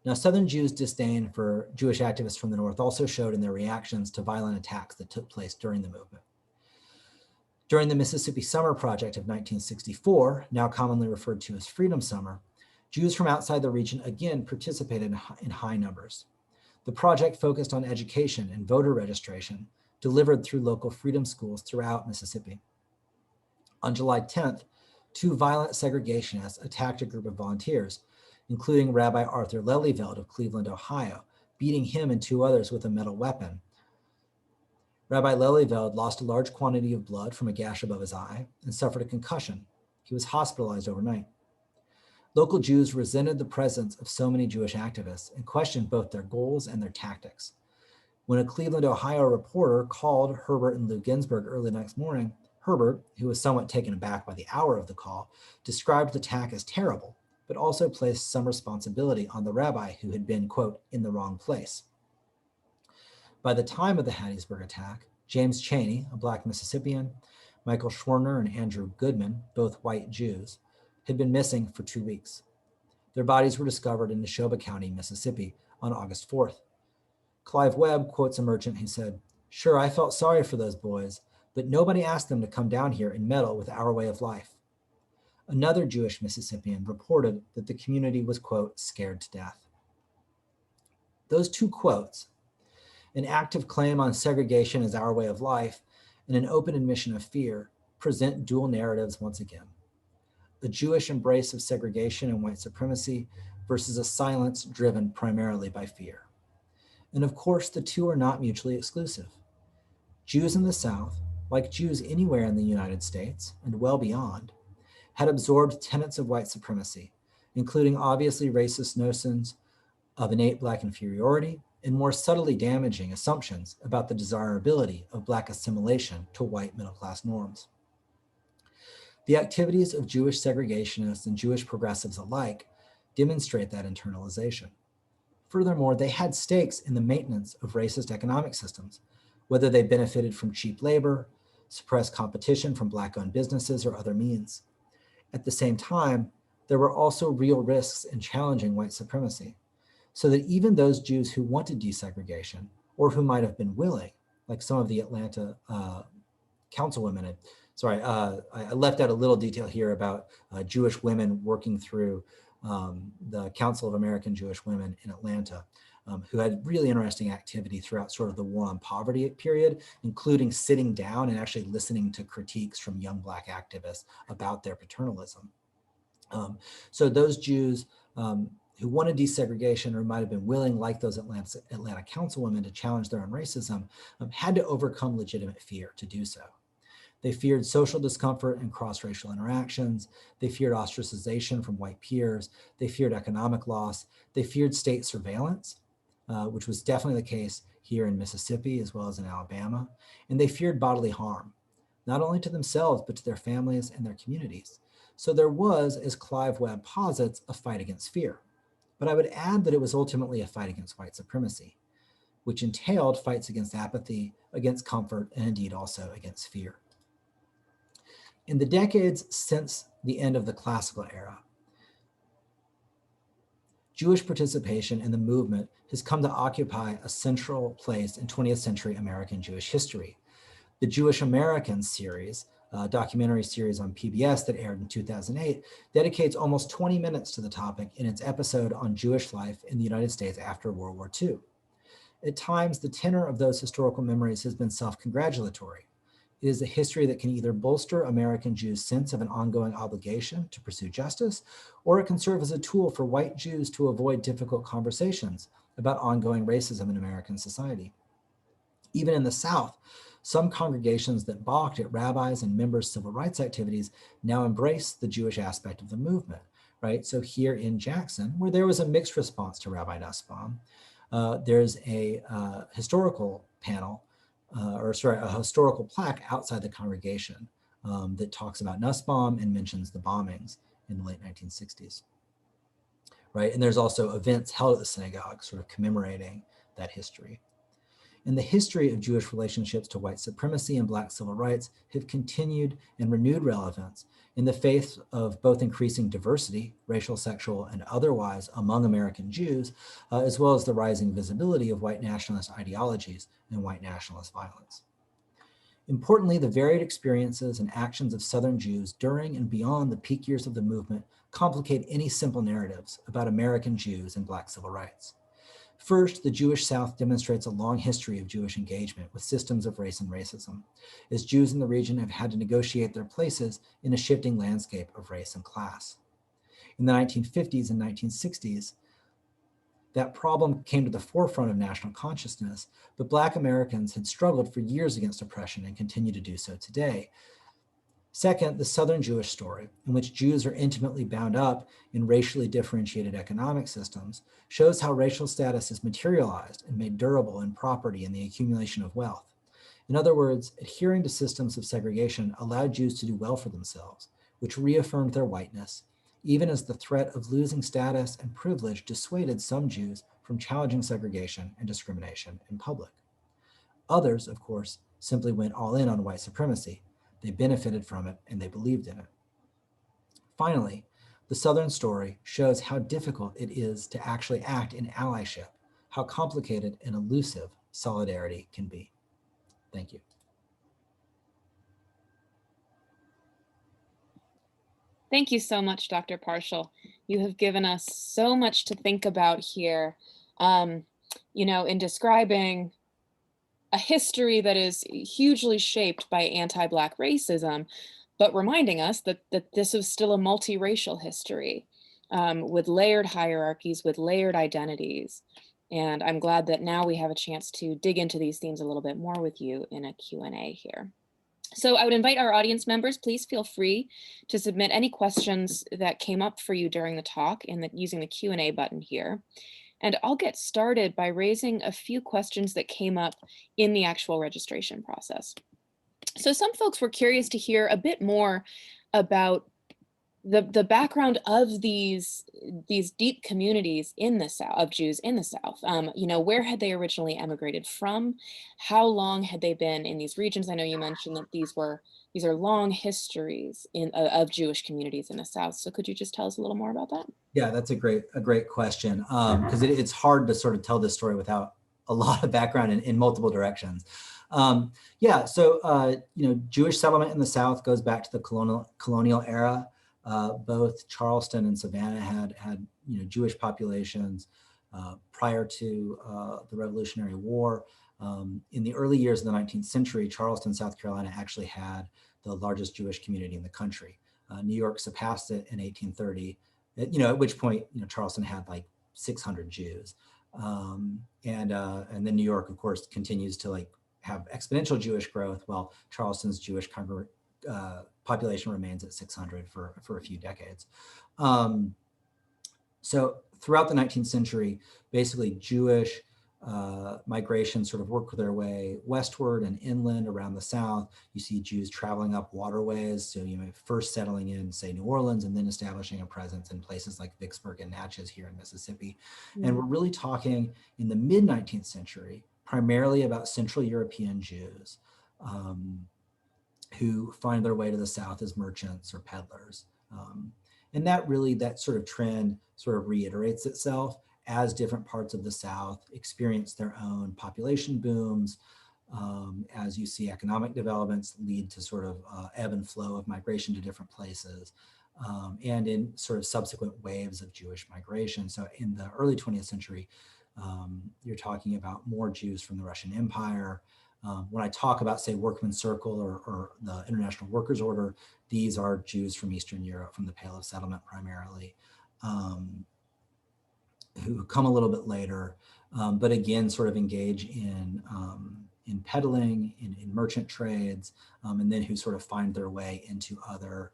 Now, Southern Jews' disdain for Jewish activists from the North also showed in their reactions to violent attacks that took place during the movement. During the Mississippi Summer Project of 1964, now commonly referred to as Freedom Summer, Jews from outside the region again participated in high numbers. The project focused on education and voter registration, delivered through local freedom schools throughout Mississippi. On July 10th, two violent segregationists attacked a group of volunteers, including Rabbi Arthur Lelyveld of Cleveland, Ohio, beating him and two others with a metal weapon. Rabbi Lelyveld lost a large quantity of blood from a gash above his eye and suffered a concussion. He was hospitalized overnight. Local Jews resented the presence of so many Jewish activists and questioned both their goals and their tactics. When a Cleveland, Ohio reporter called Herbert and Lou Ginsburg early the next morning, Herbert, who was somewhat taken aback by the hour of the call, described the attack as terrible, but also placed some responsibility on the rabbi who had been, quote, in the wrong place. By the time of the Hattiesburg attack, James Chaney, a Black Mississippian, Michael Schwerner and Andrew Goodman, both white Jews, had been missing for 2 weeks. Their bodies were discovered in Neshoba County, Mississippi on August 4th. Clive Webb quotes a merchant who said, "Sure, I felt sorry for those boys. but nobody asked them to come down here and meddle with our way of life. Another Jewish Mississippian reported that the community was, quote, scared to death. Those two quotes, an active claim on segregation as our way of life and an open admission of fear, present dual narratives once again. A Jewish embrace of segregation and white supremacy versus a silence driven primarily by fear. And of course, the two are not mutually exclusive. Jews in the South, like Jews anywhere in the United States and well beyond, had absorbed tenets of white supremacy, including obviously racist notions of innate Black inferiority and more subtly damaging assumptions about the desirability of Black assimilation to white middle-class norms. The activities of Jewish segregationists and Jewish progressives alike demonstrate that internalization. Furthermore, they had stakes in the maintenance of racist economic systems, whether they benefited from cheap labor, suppressed competition from Black-owned businesses, or other means. At the same time, there were also real risks in challenging white supremacy, so that even those Jews who wanted desegregation, or who might have been willing, like some of the Atlanta councilwomen, I left out a little detail here about Jewish women working through the Council of American Jewish Women in Atlanta, who had really interesting activity throughout sort of the war on poverty period, including sitting down and actually listening to critiques from young Black activists about their paternalism. So those Jews who wanted desegregation or might have been willing, like those Atlanta councilwomen, to challenge their own racism, had to overcome legitimate fear to do so. They feared social discomfort and cross-racial interactions. They feared ostracization from white peers. They feared economic loss. They feared state surveillance, which was definitely the case here in Mississippi as well as in Alabama. And they feared bodily harm, not only to themselves, but to their families and their communities. So there was, as Clive Webb posits, a fight against fear. But I would add that it was ultimately a fight against white supremacy, which entailed fights against apathy, against comfort, and indeed also against fear. In the decades since the end of the classical era, Jewish participation in the movement has come to occupy a central place in 20th century American Jewish history. The Jewish Americans series, a documentary series on PBS that aired in 2008, dedicates almost 20 minutes to the topic in its episode on Jewish life in the United States after World War II. At times, the tenor of those historical memories has been self-congratulatory. It is a history that can either bolster American Jews' sense of an ongoing obligation to pursue justice, or it can serve as a tool for white Jews to avoid difficult conversations about ongoing racism in American society. Even in the South, some congregations that balked at rabbis and members' civil rights activities now embrace the Jewish aspect of the movement, right? So here in Jackson, where there was a mixed response to Rabbi Nussbaum, there's a historical panel, a historical plaque outside the congregation that talks about Nussbaum and mentions the bombings in the late 1960s, right? And there's also events held at the synagogue sort of commemorating that history. And the history of Jewish relationships to white supremacy and Black civil rights have continued and renewed relevance in the face of both increasing diversity, racial, sexual, and otherwise, among American Jews, as well as the rising visibility of white nationalist ideologies and white nationalist violence. Importantly, the varied experiences and actions of Southern Jews during and beyond the peak years of the movement complicate any simple narratives about American Jews and Black civil rights. First, the Jewish South demonstrates a long history of Jewish engagement with systems of race and racism, as Jews in the region have had to negotiate their places in a shifting landscape of race and class. In the 1950s and 1960s, that problem came to the forefront of national consciousness, but Black Americans had struggled for years against oppression and continue to do so today. Second, the Southern Jewish story, in which Jews are intimately bound up in racially differentiated economic systems, shows how racial status is materialized and made durable in property and the accumulation of wealth. In other words, adhering to systems of segregation allowed Jews to do well for themselves, which reaffirmed their whiteness, even as the threat of losing status and privilege dissuaded some Jews from challenging segregation and discrimination in public. Others, of course, simply went all in on white supremacy. They benefited from it and they believed in it. Finally, the Southern story shows how difficult it is to actually act in allyship, how complicated and elusive solidarity can be. Thank you. Thank you so much, Dr. Parshall. You have given us so much to think about here, in describing a history that is hugely shaped by anti-Black racism, but reminding us that this is still a multiracial history with layered hierarchies, with layered identities. And I'm glad that now we have a chance to dig into these themes a little bit more with you in a Q&A here. So I would invite our audience members, please feel free to submit any questions that came up for you during the talk using the Q&A button here. And I'll get started by raising a few questions that came up in the actual registration process. So some folks were curious to hear a bit more about the background of these deep communities in the South, of Jews in the South. Where had they originally emigrated from? How long had they been in these regions? I know you mentioned that these are long histories of Jewish communities in the South. So could you just tell us a little more about that? Yeah, that's a great question, because it's hard to sort of tell this story without a lot of background in multiple directions. Jewish settlement in the South goes back to the colonial era. Both Charleston and Savannah had Jewish populations prior to the Revolutionary War. In the early years of the 19th century, Charleston, South Carolina actually had the largest Jewish community in the country. New York surpassed it in 1830. At which point, Charleston had like 600 Jews. And then New York, of course, continues to have exponential Jewish growth, while Charleston's Jewish population remains at 600 for a few decades. So throughout the 19th century, basically Jewish migration sort of worked their way westward and inland around the South. You see Jews traveling up waterways. So first settling in, say, New Orleans, and then establishing a presence in places like Vicksburg and Natchez here in Mississippi. Mm-hmm. And we're really talking in the mid-19th century, primarily about Central European Jews who find their way to the South as merchants or peddlers. And that sort of trend sort of reiterates itself as different parts of the South experience their own population booms, as you see economic developments lead to sort of ebb and flow of migration to different places, and in sort of subsequent waves of Jewish migration. So in the early 20th century, you're talking about more Jews from the Russian Empire. When I talk about, say, Workmen's Circle or the International Workers' Order, these are Jews from Eastern Europe, from the Pale of Settlement primarily, who come a little bit later, but again, sort of engage in peddling, in merchant trades, and then who sort of find their way into other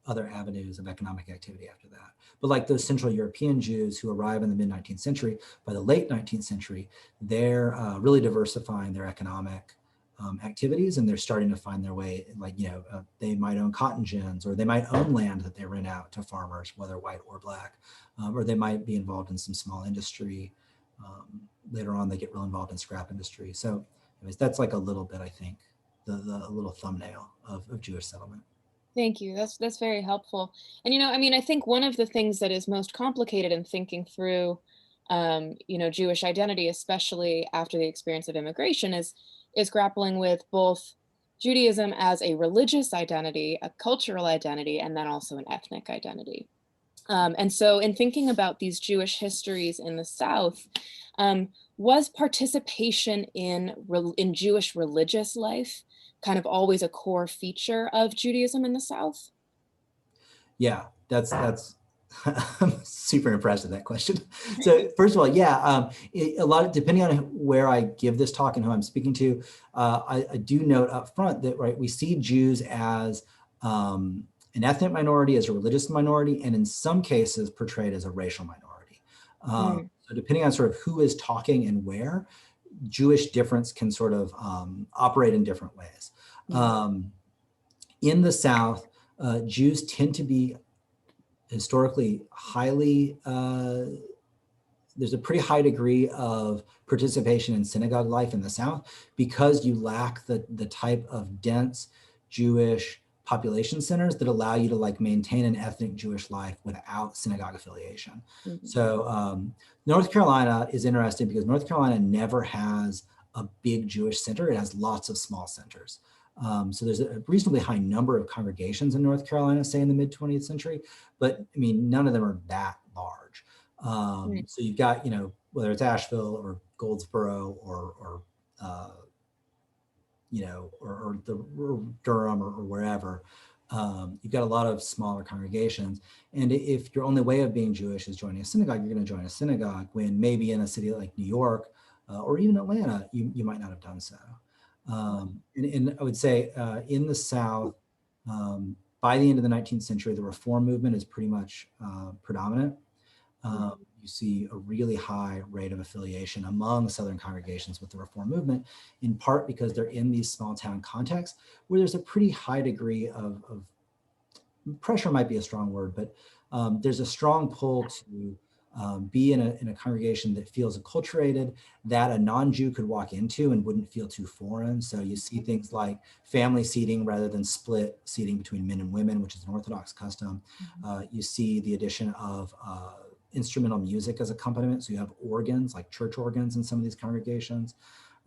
avenues of economic activity after that. But like those Central European Jews who arrive in the mid-19th century, by the late 19th century, they're really diversifying their economic activities, and they're starting to find their way, they might own cotton gins, or they might own land that they rent out to farmers, whether white or Black, or they might be involved in some small industry. Later on, they get real involved in scrap industry. So anyways, that's like a little bit, I think, the little thumbnail of Jewish settlement. Thank you. That's very helpful. And, I think one of the things that is most complicated in thinking through, Jewish identity, especially after the experience of immigration, is grappling with both Judaism as a religious identity, a cultural identity, and then also an ethnic identity. And so in thinking about these Jewish histories in the South, was participation in Jewish religious life kind of always a core feature of Judaism in the South? Yeah, that's I'm super impressed with that question. So first of all, yeah, a lot of, depending on where I give this talk and who I'm speaking to, I do note up front that, right, we see Jews as an ethnic minority, as a religious minority, and in some cases portrayed as a racial minority. So depending on sort of who is talking and where, Jewish difference can sort of operate in different ways. In the South, Jews tend to be historically highly, there's a pretty high degree of participation in synagogue life in the South, because you lack the type of dense Jewish population centers that allow you to maintain an ethnic Jewish life without synagogue affiliation. Mm-hmm. So North Carolina is interesting because North Carolina never has a big Jewish center. It has lots of small centers. So there's a reasonably high number of congregations in North Carolina, say in the mid 20th century, but I mean, none of them are that large. So you've got, whether it's Asheville or Goldsboro or or Durham or wherever, you've got a lot of smaller congregations. And if your only way of being Jewish is joining a synagogue, you're going to join a synagogue, when maybe in a city like New York or even Atlanta, you might not have done so. And I would say in the South, by the end of the 19th century, the Reform movement is pretty much predominant. You see a really high rate of affiliation among Southern congregations with the Reform movement, in part because they're in these small town contexts where there's a pretty high degree of pressure, might be a strong word, but there's a strong pull to be in a congregation that feels acculturated, that a non-Jew could walk into and wouldn't feel too foreign. So you see things like family seating rather than split seating between men and women, which is an Orthodox custom. You see the addition of instrumental music as accompaniment. So you have organs, like church organs in some of these congregations.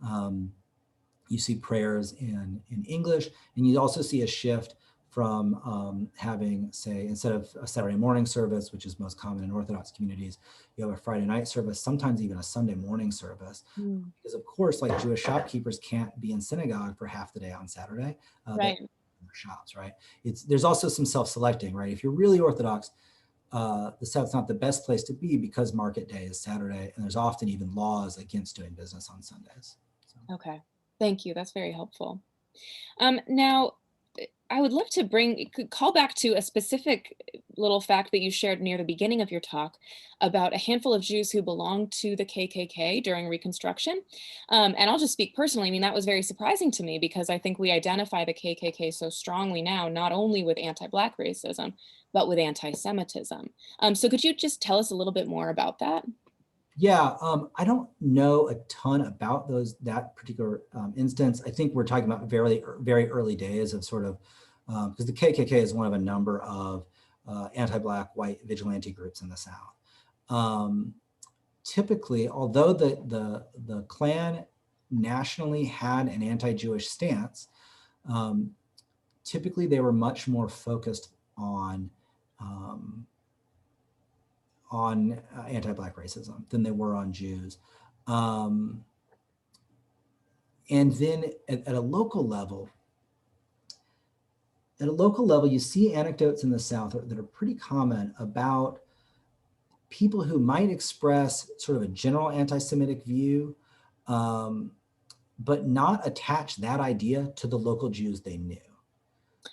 You see prayers in English, and you also see a shift from having, say, instead of a Saturday morning service, which is most common in Orthodox communities, you have a Friday night service, sometimes even a Sunday morning service. Because of course, like, Jewish shopkeepers can't be in synagogue for half the day on Saturday. Right. Their shops, right? There's also some self-selecting, right? If you're really Orthodox, the South's not the best place to be because market day is Saturday, and there's often even laws against doing business on Sundays. So. Okay, thank you. That's very helpful. Now, I would love to call back to a specific little fact that you shared near the beginning of your talk about a handful of Jews who belonged to the KKK during Reconstruction. And I'll just speak personally. I mean, that was very surprising to me because I think we identify the KKK so strongly now, not only with anti-Black racism, but with anti-Semitism. So could you just tell us a little bit more about that? Yeah, I don't know a ton about that particular instance. I think we're talking about very, very early days of sort of, because the KKK is one of a number of anti-Black white vigilante groups in the South. Typically, although the Klan nationally had an anti-Jewish stance, typically they were much more focused on anti-Black racism than they were on Jews. And then at a local level, you see anecdotes in the South that are pretty common about people who might express sort of a general anti-Semitic view, but not attach that idea to the local Jews they knew.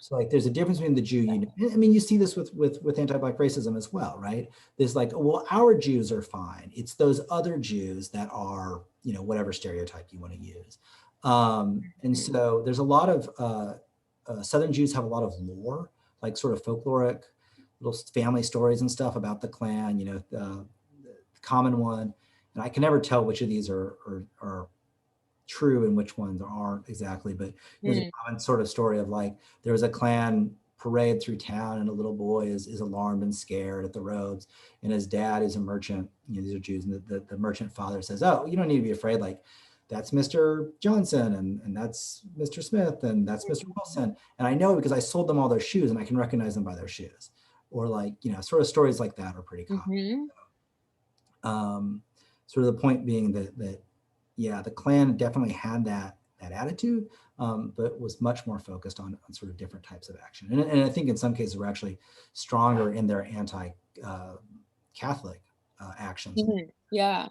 So, like, there's a difference between the Jew, I mean, you see this with anti-Black racism as well, right? There's like, well, our Jews are fine. It's those other Jews that are, whatever stereotype you want to use. And so there's a lot of, Southern Jews have a lot of lore, like sort of folkloric little family stories and stuff about the Klan, the common one. And I can never tell which of these are true and which ones aren't exactly, but there's a common sort of story of, like, there was a Klan parade through town and a little boy is alarmed and scared at the roads, and his dad is a merchant, these are Jews, and the merchant father says, oh, you don't need to be afraid, like, that's Mr. Johnson and that's Mr. Smith and that's Mr. Wilson, and I know because I sold them all their shoes and I can recognize them by their shoes. Or, like, sort of stories like that are pretty common. So, sort of the point being that yeah, the Klan definitely had that attitude, but was much more focused on sort of different types of action. And I think in some cases were actually stronger in their anti-Catholic actions. Yeah,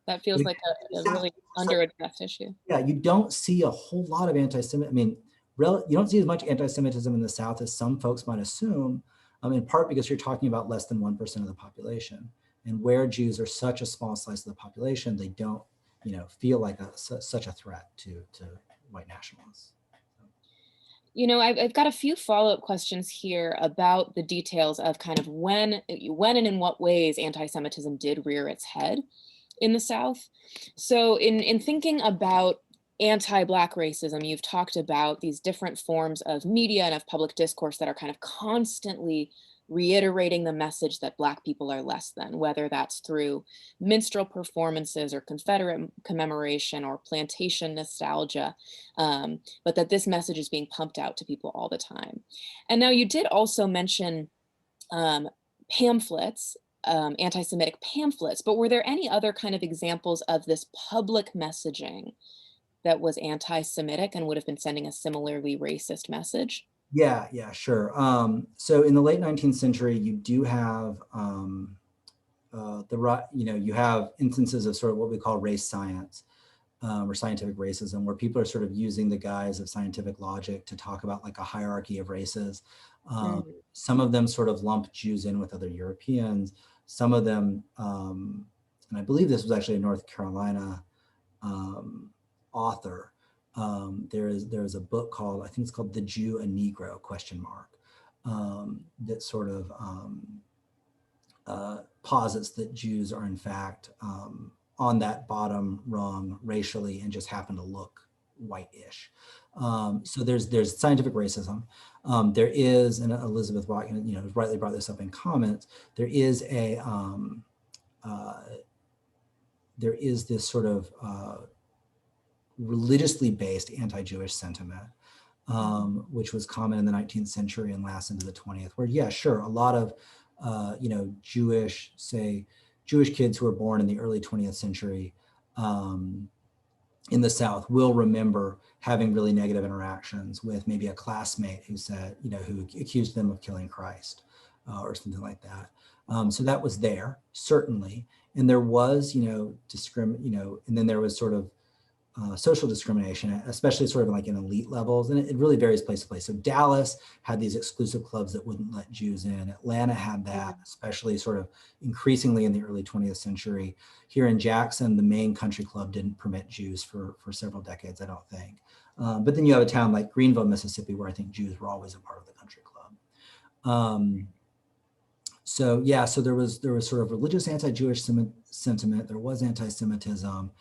that feels like a really under-addressed issue. Yeah, you don't see a whole lot of anti-Semitism. I mean, you don't see as much anti-Semitism in the South as some folks might assume, in part because you're talking about less than 1% of the population. And where Jews are such a small slice of the population, they don't feel like such a threat to white nationalists. I've got a few follow-up questions here about the details of kind of when and in what ways anti-Semitism did rear its head in the South. So in thinking about anti-Black racism, you've talked about these different forms of media and of public discourse that are kind of constantly reiterating the message that Black people are less than, whether that's through minstrel performances or Confederate commemoration or plantation nostalgia, but that this message is being pumped out to people all the time. And now you did also mention pamphlets, anti-Semitic pamphlets, but were there any other kind of examples of this public messaging that was anti-Semitic and would have been sending a similarly racist message? Yeah, sure. So in the late 19th century, you do have you have instances of sort of what we call race science or scientific racism, where people are sort of using the guise of scientific logic to talk about like a hierarchy of races. Some of them sort of lump Jews in with other Europeans. Some of them, and I believe this was actually a North Carolina author. There's a book called, I think it's called The Jew and Negro ? That sort of posits that Jews are in fact on that bottom rung racially and just happen to look white-ish. So there's scientific racism. There is, and Elizabeth rightly brought this up in comments, there is this sort of religiously based anti-Jewish sentiment, which was common in the 19th century and lasts into the 20th, where, yeah, sure, a lot of, Jewish kids who were born in the early 20th century in the South will remember having really negative interactions with maybe a classmate who said, who accused them of killing Christ or something like that. So that was there, certainly. And there was, and then there was sort of social discrimination, especially sort of like in elite levels. And it really varies place to place. So Dallas had these exclusive clubs that wouldn't let Jews in. Atlanta had that, especially sort of increasingly in the early 20th century. Here in Jackson, the main country club didn't permit Jews for several decades, I don't think. But then you have a town like Greenville, Mississippi, where I think Jews were always a part of the country club. So there was sort of religious anti-Jewish sentiment. There was anti-Semitism.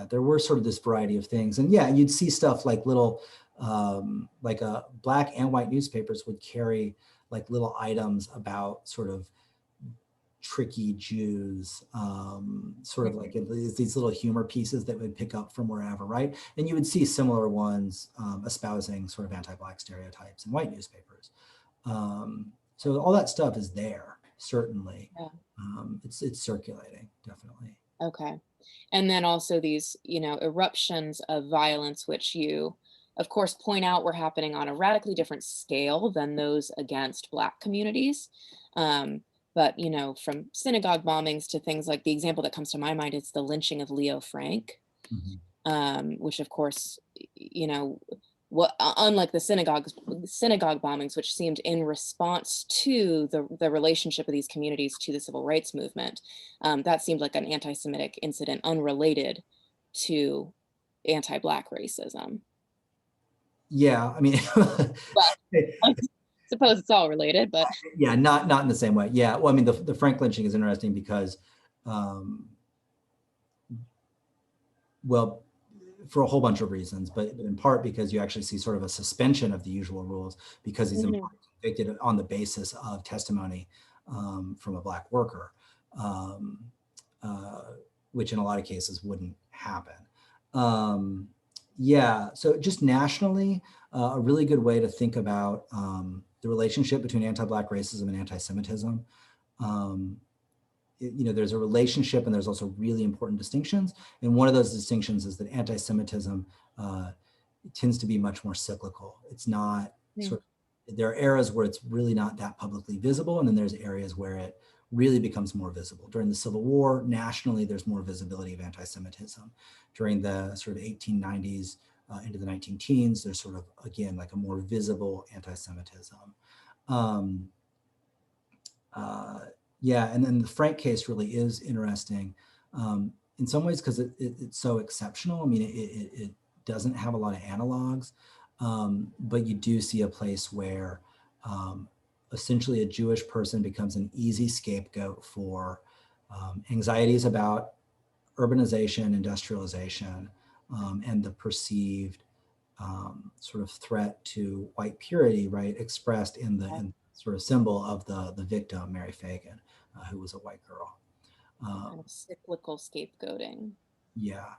There were sort of this variety of things. And yeah, you'd see stuff like little, black and white newspapers would carry like little items about sort of tricky Jews, sort of like these little humor pieces that would pick up from wherever, right? And you would see similar ones espousing sort of anti-Black stereotypes in white newspapers. So all that stuff is there, certainly. Yeah. It's circulating, definitely. Okay. And then also these, eruptions of violence, which you, of course, point out were happening on a radically different scale than those against Black communities. But, from synagogue bombings to things like the example that comes to my mind is the lynching of Leo Frank, which, of course, unlike the synagogue bombings, which seemed in response to the relationship of these communities to the civil rights movement, that seemed like an anti-Semitic incident unrelated to anti-Black racism. Yeah, I mean, I suppose it's all related, but yeah, not in the same way. Yeah, well, I mean, the Frank lynching is interesting because, for a whole bunch of reasons, but in part because you actually see sort of a suspension of the usual rules because he's convicted on the basis of testimony from a Black worker, which in a lot of cases wouldn't happen. So just nationally, a really good way to think about the relationship between anti-Black racism and anti-Semitism. There's a relationship and there's also really important distinctions. And one of those distinctions is that anti-Semitism tends to be much more cyclical. It's not there are eras where it's really not that publicly visible. And then there's areas where it really becomes more visible. During the Civil War, nationally, there's more visibility of anti-Semitism. During the sort of 1890s into the 19-teens, there's sort of, again, like a more visible anti-Semitism. And then the Frank case really is interesting in some ways because it's so exceptional. I mean, it doesn't have a lot of analogs, but you do see a place where essentially a Jewish person becomes an easy scapegoat for anxieties about urbanization, industrialization, and the perceived sort of threat to white purity, right, expressed in the sort of symbol of the victim, Mary Fagan, who was a white girl. Kind of cyclical scapegoating. Yeah.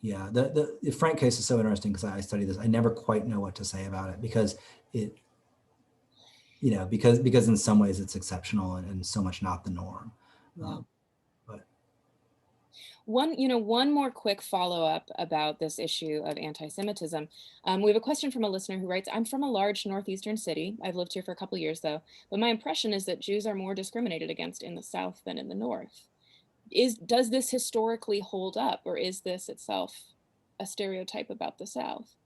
Yeah, the Frank case is so interesting because I study this. I never quite know what to say about it because it, because in some ways it's exceptional and so much not the norm. Yeah. But one more quick follow-up about this issue of anti-Semitism. We have a question from a listener who writes, I'm from a large northeastern city. I've lived here for a couple of years though, but my impression is that Jews are more discriminated against in the South than in the North. Does this historically hold up, or is this itself a stereotype about the South?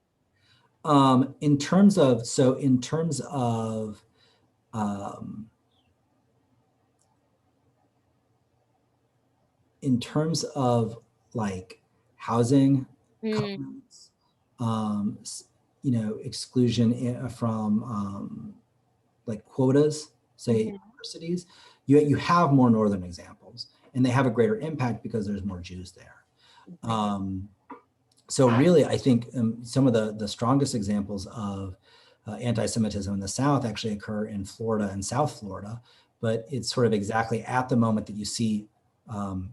in terms of like housing covenants, exclusion from like quotas, say universities, you have more northern examples, and they have a greater impact because there's more Jews there. So really, I think some of the strongest examples of anti-Semitism in the South actually occur in Florida and South Florida, but it's sort of exactly at the moment that you see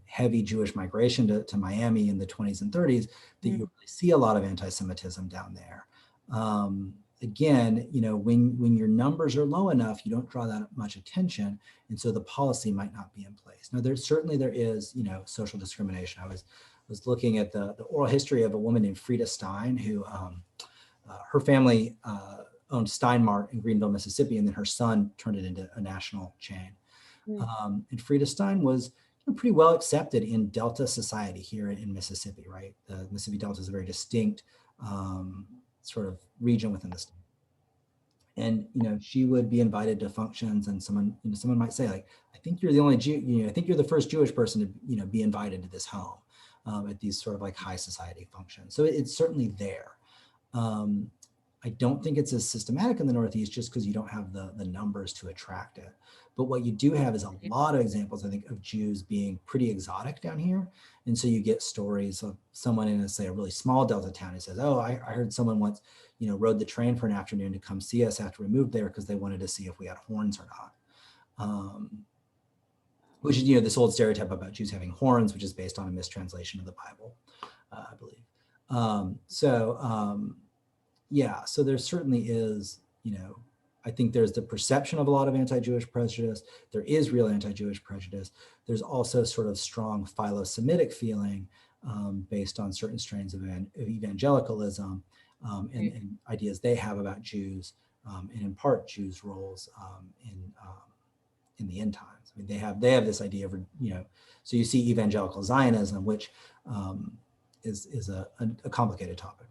heavy Jewish migration to Miami in the 20s and 30s that you really see a lot of anti-Semitism down there. Again, when your numbers are low enough, you don't draw that much attention, and so the policy might not be in place. Now, there is, social discrimination. I was looking at the oral history of a woman named Frida Stein, who her family owned Stein Mart in Greenville, Mississippi, and then her son turned it into a national chain. And Frida Stein was pretty well accepted in Delta society here in Mississippi, right? The Mississippi Delta is a very distinct sort of region within the state. And she would be invited to functions, and someone might say, like, I think you're the only Jew, I think you're the first Jewish person to be invited to this home at these sort of like high society functions. So it's certainly there. I don't think it's as systematic in the Northeast just because you don't have the numbers to attract it. But what you do have is a lot of examples, I think, of Jews being pretty exotic down here. And so you get stories of someone in, say, a really small Delta town who says, oh, I heard someone once, rode the train for an afternoon to come see us after we moved there because they wanted to see if we had horns or not. Which is, this old stereotype about Jews having horns, which is based on a mistranslation of the Bible, I believe. Yeah, so there certainly is, I think there's the perception of a lot of anti-Jewish prejudice. There is real anti-Jewish prejudice. There's also sort of strong philo-Semitic feeling based on certain strains of evangelicalism and ideas they have about Jews, and in part Jews' roles in the end times. I mean, they have this idea of, so you see evangelical Zionism, which is a complicated topic.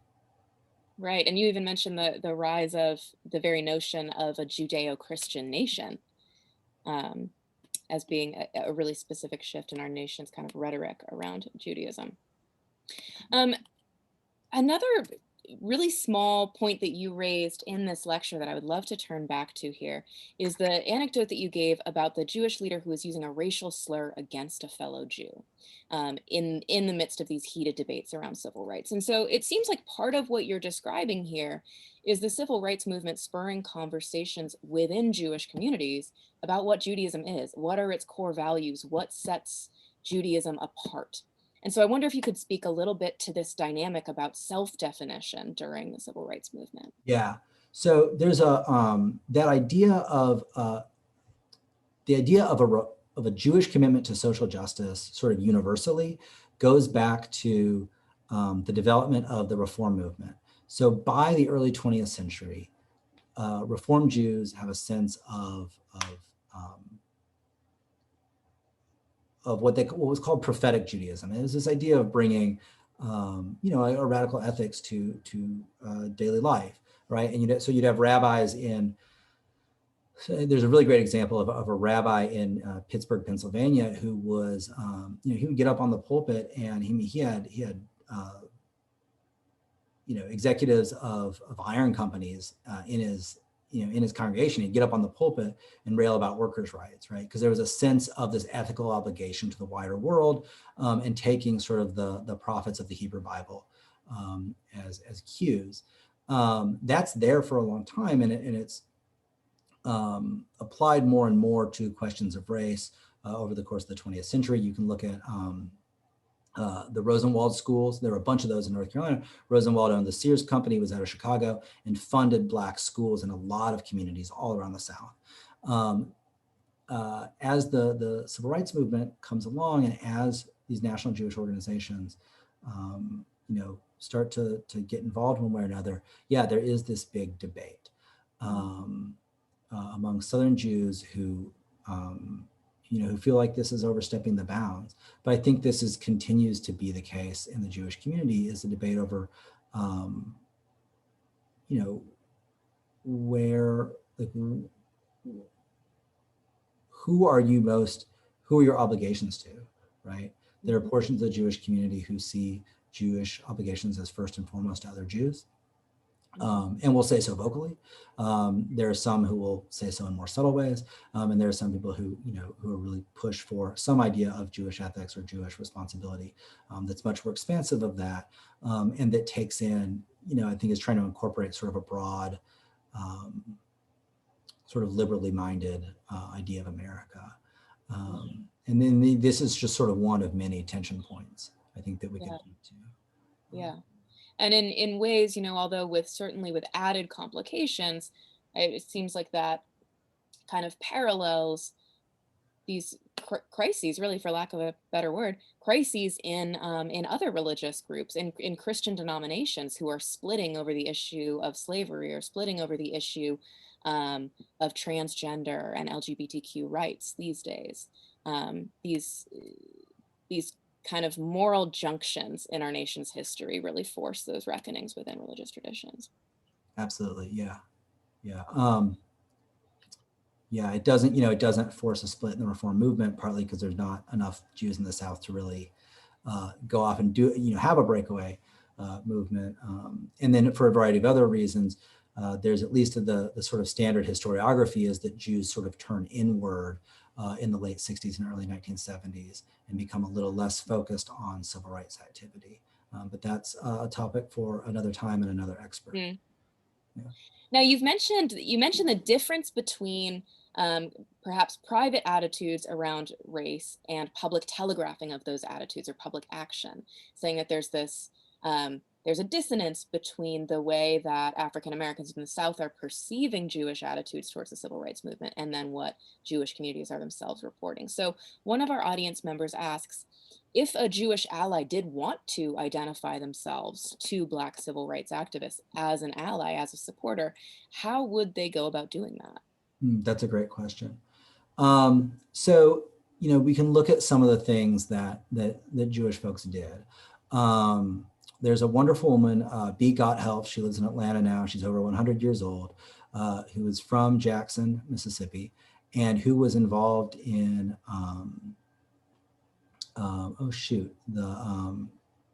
Right, and you even mentioned the rise of the very notion of a Judeo-Christian nation as being a really specific shift in our nation's kind of rhetoric around Judaism. Another really small point that you raised in this lecture that I would love to turn back to here is the anecdote that you gave about the Jewish leader who was using a racial slur against a fellow Jew in the midst of these heated debates around civil rights. And so it seems like part of what you're describing here is the civil rights movement spurring conversations within Jewish communities about what Judaism is, what are its core values, what sets Judaism apart. And so I wonder if you could speak a little bit to this dynamic about self-definition during the civil rights movement. Yeah. So there's that idea of a Jewish commitment to social justice, sort of universally, goes back to the development of the Reform movement. So by the early 20th century, Reform Jews have a sense of what was called prophetic Judaism. And it was this idea of bringing, a radical ethics to daily life, right? And so you'd have rabbis in. There's a really great example of a rabbi in Pittsburgh, Pennsylvania, who was, he would get up on the pulpit and he had executives of iron companies in his congregation. He'd get up on the pulpit and rail about workers' rights, right? Because there was a sense of this ethical obligation to the wider world and taking sort of the prophets of the Hebrew Bible as cues. That's there for a long time, and it's applied more and more to questions of race over the course of the 20th century. You can look at the Rosenwald schools. There were a bunch of those in North Carolina. Rosenwald owned the Sears Company, was out of Chicago, and funded Black schools in a lot of communities all around the South. As the civil rights movement comes along, and as these national Jewish organizations, start to get involved one way or another, yeah, there is this big debate among Southern Jews who, who feel like this is overstepping the bounds. But I think this continues to be the case in the Jewish community, is the debate over, where, like, who are your obligations to, right? There are portions of the Jewish community who see Jewish obligations as first and foremost to other Jews, and will say so vocally. There are some who will say so in more subtle ways, and there are some people who are really push for some idea of Jewish ethics or Jewish responsibility that's much more expansive of that, and that takes in, I think is trying to incorporate sort of a broad, sort of liberally minded idea of America. And then this is just sort of one of many tension points, I think, that we could get to. Yeah. And in ways, although certainly with added complications, it seems like that kind of parallels these crises, really, for lack of a better word, crises in other religious groups, in Christian denominations, who are splitting over the issue of slavery, or splitting over the issue of transgender and LGBTQ rights these days. These kind of moral junctions in our nation's history really force those reckonings within religious traditions. Absolutely, yeah. It doesn't force a split in the Reform movement, partly because there's not enough Jews in the South to really go off and have a breakaway movement. And then for a variety of other reasons, there's at least the sort of standard historiography is that Jews sort of turn inward in the late 60s and early 1970s and become a little less focused on civil rights activity. But that's a topic for another time and another expert. Yeah. Now, you mentioned the difference between perhaps private attitudes around race and public telegraphing of those attitudes, or public action, saying that there's a dissonance between the way that African Americans in the South are perceiving Jewish attitudes towards the civil rights movement, and then what Jewish communities are themselves reporting. So one of our audience members asks, if a Jewish ally did want to identify themselves to Black civil rights activists as an ally, as a supporter, how would they go about doing that? That's a great question. So, we can look at some of the things that Jewish folks did. There's a wonderful woman, B. Gotthelf. She lives in Atlanta now. She's over 100 years old, who is from Jackson, Mississippi, and who was involved in,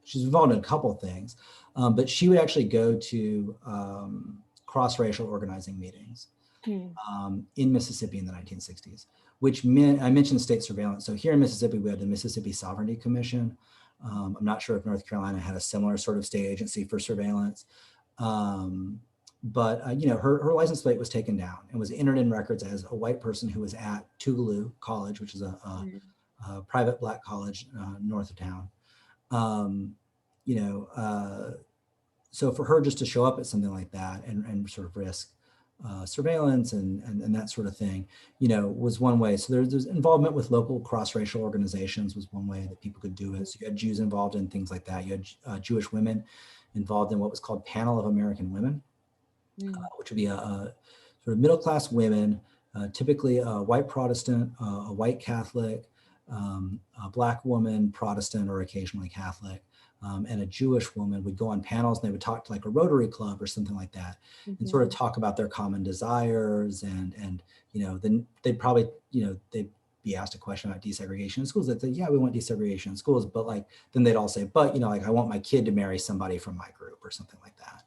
she's involved in a couple things, but she would actually go to cross-racial organizing meetings in Mississippi in the 1960s, which meant, I mentioned state surveillance. So here in Mississippi, we had the Mississippi Sovereignty Commission. I'm not sure if North Carolina had a similar sort of state agency for surveillance. But her license plate was taken down and was entered in records as a white person who was at Tougaloo College, which is a private Black college north of town. So for her just to show up at something like that and sort of risk surveillance and that sort of thing, was one way. So there's involvement with local cross-racial organizations was one way that people could do it. So you had Jews involved in things like that. You had Jewish women involved in what was called Panel of American Women, which would be a sort of middle-class women, typically a white Protestant, a white Catholic, a Black woman, Protestant, or occasionally Catholic, and a Jewish woman would go on panels, and they would talk to like a Rotary Club or something like that, and sort of talk about their common desires, and then they'd probably, they'd be asked a question about desegregation in schools. They'd say, yeah, we want desegregation in schools, but then they'd all say, but I want my kid to marry somebody from my group or something like that.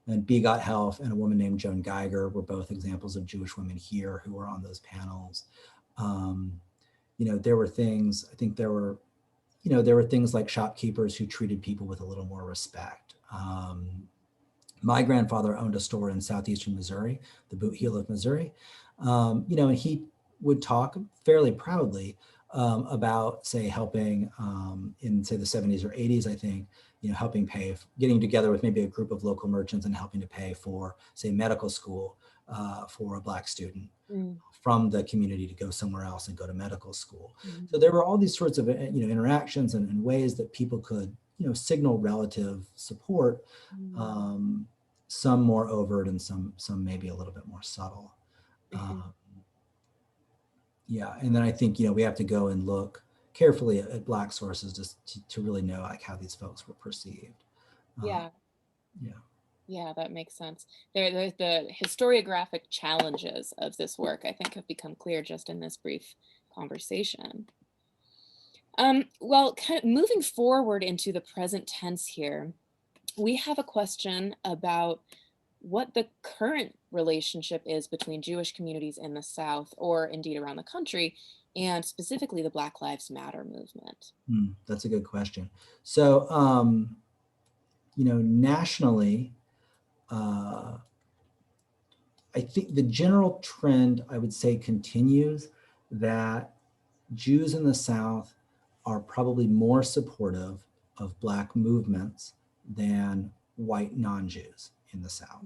And B. Gotthelf and a woman named Joan Geiger were both examples of Jewish women here who were on those panels. There were things, I think there were things like shopkeepers who treated people with a little more respect. My grandfather owned a store in southeastern Missouri, the boot heel of Missouri. And he would talk fairly proudly about, say, helping in, say, the 70s or 80s, I think, helping pay, getting together with maybe a group of local merchants and helping to pay for, say, medical school for a Black student from the community to go somewhere else and go to medical school. So there were all these sorts of, interactions and ways that people could, signal relative support, some more overt and some maybe a little bit more subtle. Yeah, and then I think, we have to go and look carefully at Black sources just to really know like how these folks were perceived. Yeah. Yeah. Yeah, that makes sense. The historiographic challenges of this work, I think, have become clear just in this brief conversation. Well, kind of moving forward into the present tense here, we have a question about what the current relationship is between Jewish communities in the South, or indeed around the country, and specifically the Black Lives Matter movement. That's a good question. So, nationally, I think the general trend, I would say, continues that Jews in the South are probably more supportive of Black movements than white non-Jews in the South.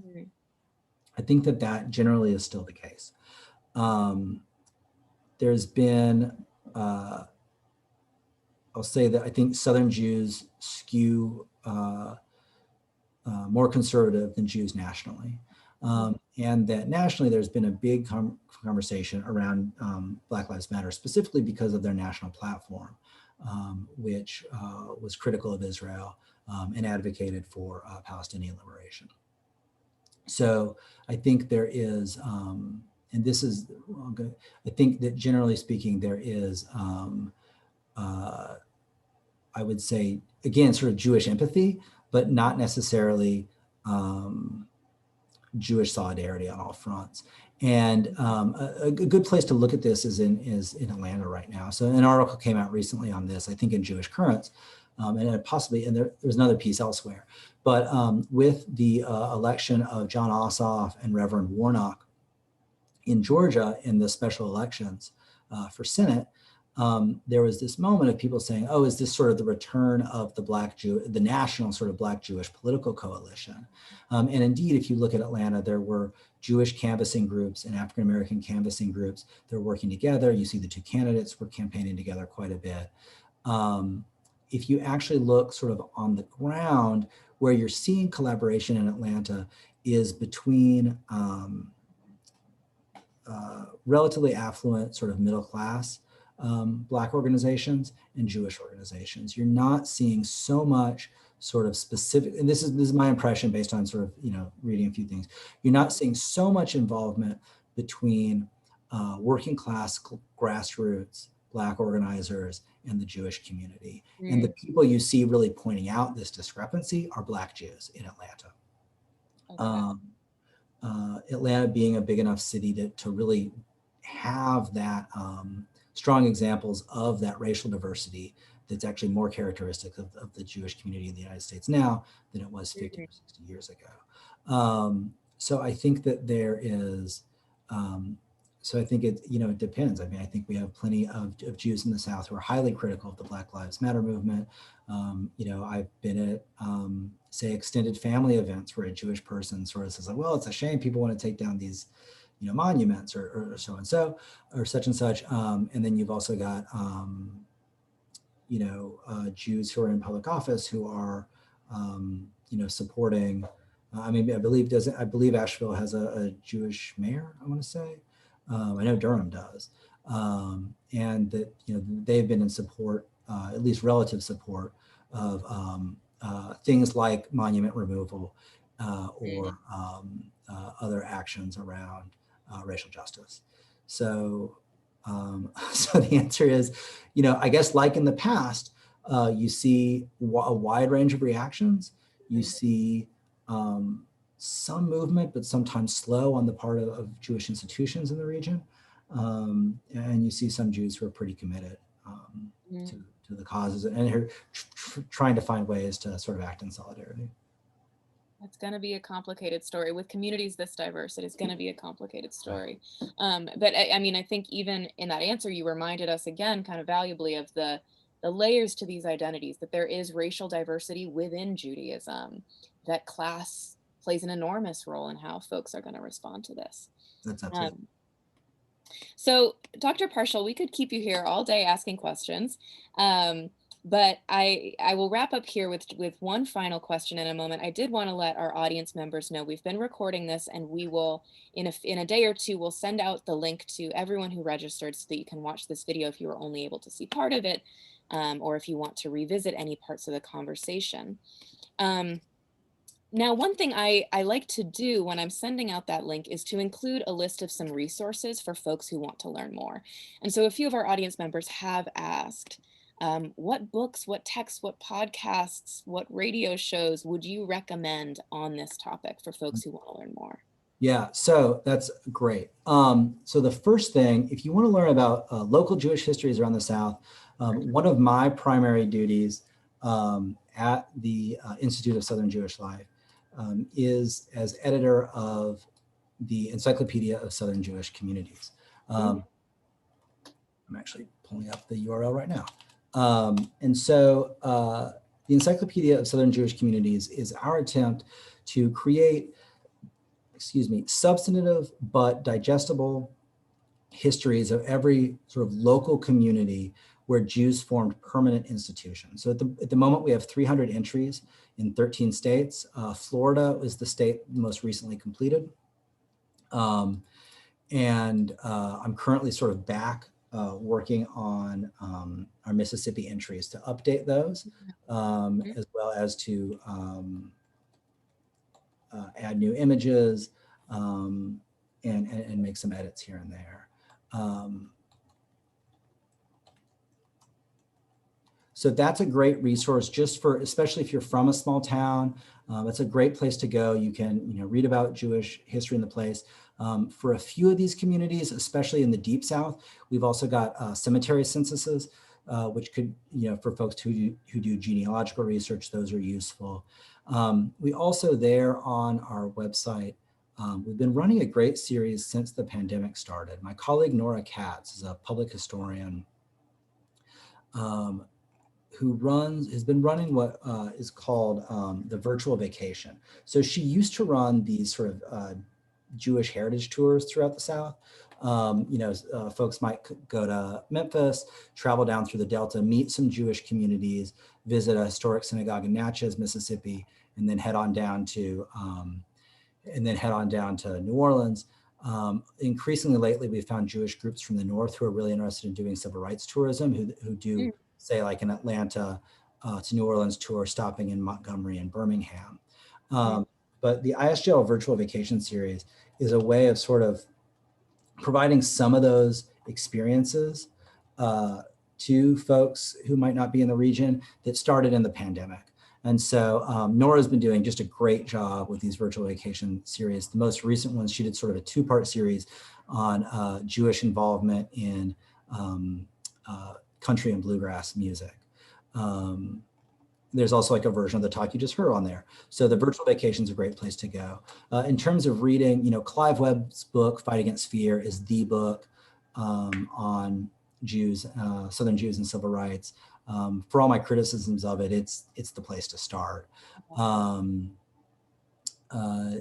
I think that generally is still the case. There's been, I'll say that I think Southern Jews skew more conservative than Jews nationally. And that nationally, there's been a big conversation around Black Lives Matter, specifically because of their national platform, which was critical of Israel and advocated for Palestinian liberation. So I think there is, and this is, I think that generally speaking, there is, I would say, again, sort of Jewish empathy, but not necessarily Jewish solidarity on all fronts. And a good place to look at this is in Atlanta right now. So an article came out recently on this, I think in Jewish Currents, and possibly, and there's another piece elsewhere. But with the election of John Ossoff and Reverend Warnock in Georgia in the special elections for Senate, there was this moment of people saying, oh, is this sort of the return of the national sort of Black Jewish political coalition? And indeed, if you look at Atlanta, there were Jewish canvassing groups and African-American canvassing groups that were working together. You see the two candidates were campaigning together quite a bit. If you actually look sort of on the ground, where you're seeing collaboration in Atlanta is between relatively affluent sort of middle class Black organizations and Jewish organizations. You're not seeing so much sort of specific, and this is my impression based on sort of, reading a few things. You're not seeing so much involvement between working class grassroots Black organizers and the Jewish community. And the people you see really pointing out this discrepancy are Black Jews in Atlanta. Okay. Atlanta being a big enough city to really have that strong examples of that racial diversity that's actually more characteristic of the Jewish community in the United States now than it was 50 or 60 years ago. So I think that there is, so I think it depends. I mean, I think we have plenty of Jews in the South who are highly critical of the Black Lives Matter movement. I've been at, say, extended family events where a Jewish person sort of says, like, well, it's a shame people want to take down these monuments or so and so, or such and such. And then you've also got, Jews who are in public office who are, supporting. I believe Asheville has a Jewish mayor, I want to say. I know Durham does. And that, they've been in support, at least relative support of things like monument removal or other actions around racial justice. So, so the answer is, I guess like in the past, you see a wide range of reactions. You see some movement, but sometimes slow on the part of Jewish institutions in the region. And you see some Jews who are pretty committed to the causes and are trying to find ways to sort of act in solidarity. It's going to be a complicated story. With communities this diverse, it is going to be a complicated story. But I mean, I think even in that answer, you reminded us again, kind of valuably, of the layers to these identities, that there is racial diversity within Judaism, that class plays an enormous role in how folks are going to respond to this. That's absolutely. So, Dr. Parshall, we could keep you here all day asking questions. But I will wrap up here with one final question in a moment. I did want to let our audience members know we've been recording this, and we will, in a day or two, we'll send out the link to everyone who registered so that you can watch this video if you were only able to see part of it, or if you want to revisit any parts of the conversation. Now, one thing I like to do when I'm sending out that link is to include a list of some resources for folks who want to learn more. And so a few of our audience members have asked, what books, what texts, what podcasts, what radio shows would you recommend on this topic for folks who want to learn more? Yeah, so that's great. So the first thing, if you want to learn about local Jewish histories around the South, one of my primary duties at the Institute of Southern Jewish Life is as editor of the Encyclopedia of Southern Jewish Communities. I'm actually pulling up the URL right now. And so the Encyclopedia of Southern Jewish Communities is our attempt to create, substantive but digestible histories of every sort of local community where Jews formed permanent institutions. So at the moment, we have 300 entries in 13 states. Florida is the state most recently completed. And I'm currently sort of back working on our Mississippi entries to update those, as well as to add new images and make some edits here and there. So that's a great resource just for, especially if you're from a small town, it's a great place to go. You can, read about Jewish history in the place. For a few of these communities, especially in the Deep South, we've also got cemetery censuses, which could, for folks who do genealogical research, those are useful. We also there on our website, we've been running a great series since the pandemic started. My colleague Nora Katz is a public historian who has been running what is called the virtual vacation. So she used to run these sort of Jewish heritage tours throughout the South. Folks might go to Memphis, travel down through the Delta, meet some Jewish communities, visit a historic synagogue in Natchez, Mississippi, and then head on down to New Orleans. Increasingly lately, we've found Jewish groups from the North who are really interested in doing civil rights tourism, who do, say, like an Atlanta to New Orleans tour, stopping in Montgomery and Birmingham. But the ISJL Virtual Vacation Series is a way of sort of providing some of those experiences to folks who might not be in the region that started in the pandemic. And so Nora's been doing just a great job with these virtual vacation series. The most recent ones, she did sort of a two-part series on Jewish involvement in country and bluegrass music. There's also like a version of the talk you just heard on there. So the virtual vacation is a great place to go. In terms of reading, Clive Webb's book, Fight Against Fear, is the book on Jews, Southern Jews and civil rights. For all my criticisms of it, it's the place to start.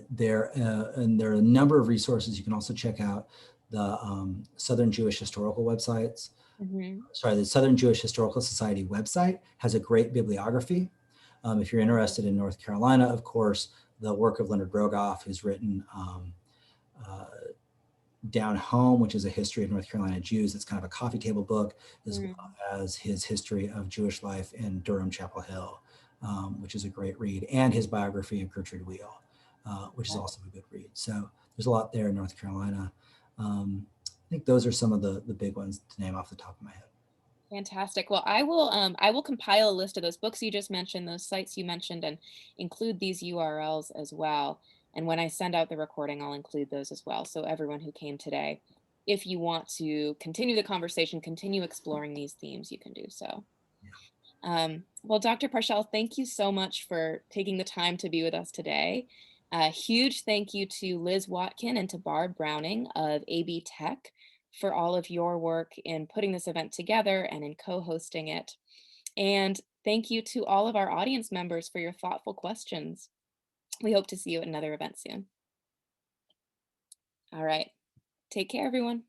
There are a number of resources. You can also check out the Southern Jewish historical websites. The Southern Jewish Historical Society website has a great bibliography. If you're interested in North Carolina, of course, the work of Leonard Rogoff, who's written Down Home, which is a history of North Carolina Jews. It's kind of a coffee table book, as well as his history of Jewish life in Durham, Chapel Hill, which is a great read, and his biography of Gertrude Wheel, which is also a good read. So there's a lot there in North Carolina. I think those are some of the big ones to name off the top of my head. Fantastic. Well, I will compile a list of those books you just mentioned, those sites you mentioned, and include these URLs as well. And when I send out the recording, I'll include those as well. So everyone who came today, if you want to continue the conversation, continue exploring these themes, you can do so. Well, Dr. Parshall, thank you so much for taking the time to be with us today. A huge thank you to Liz Watkin and to Barb Browning of AB Tech for all of your work in putting this event together and in co-hosting it. And thank you to all of our audience members for your thoughtful questions. We hope to see you at another event soon. All right, take care, everyone.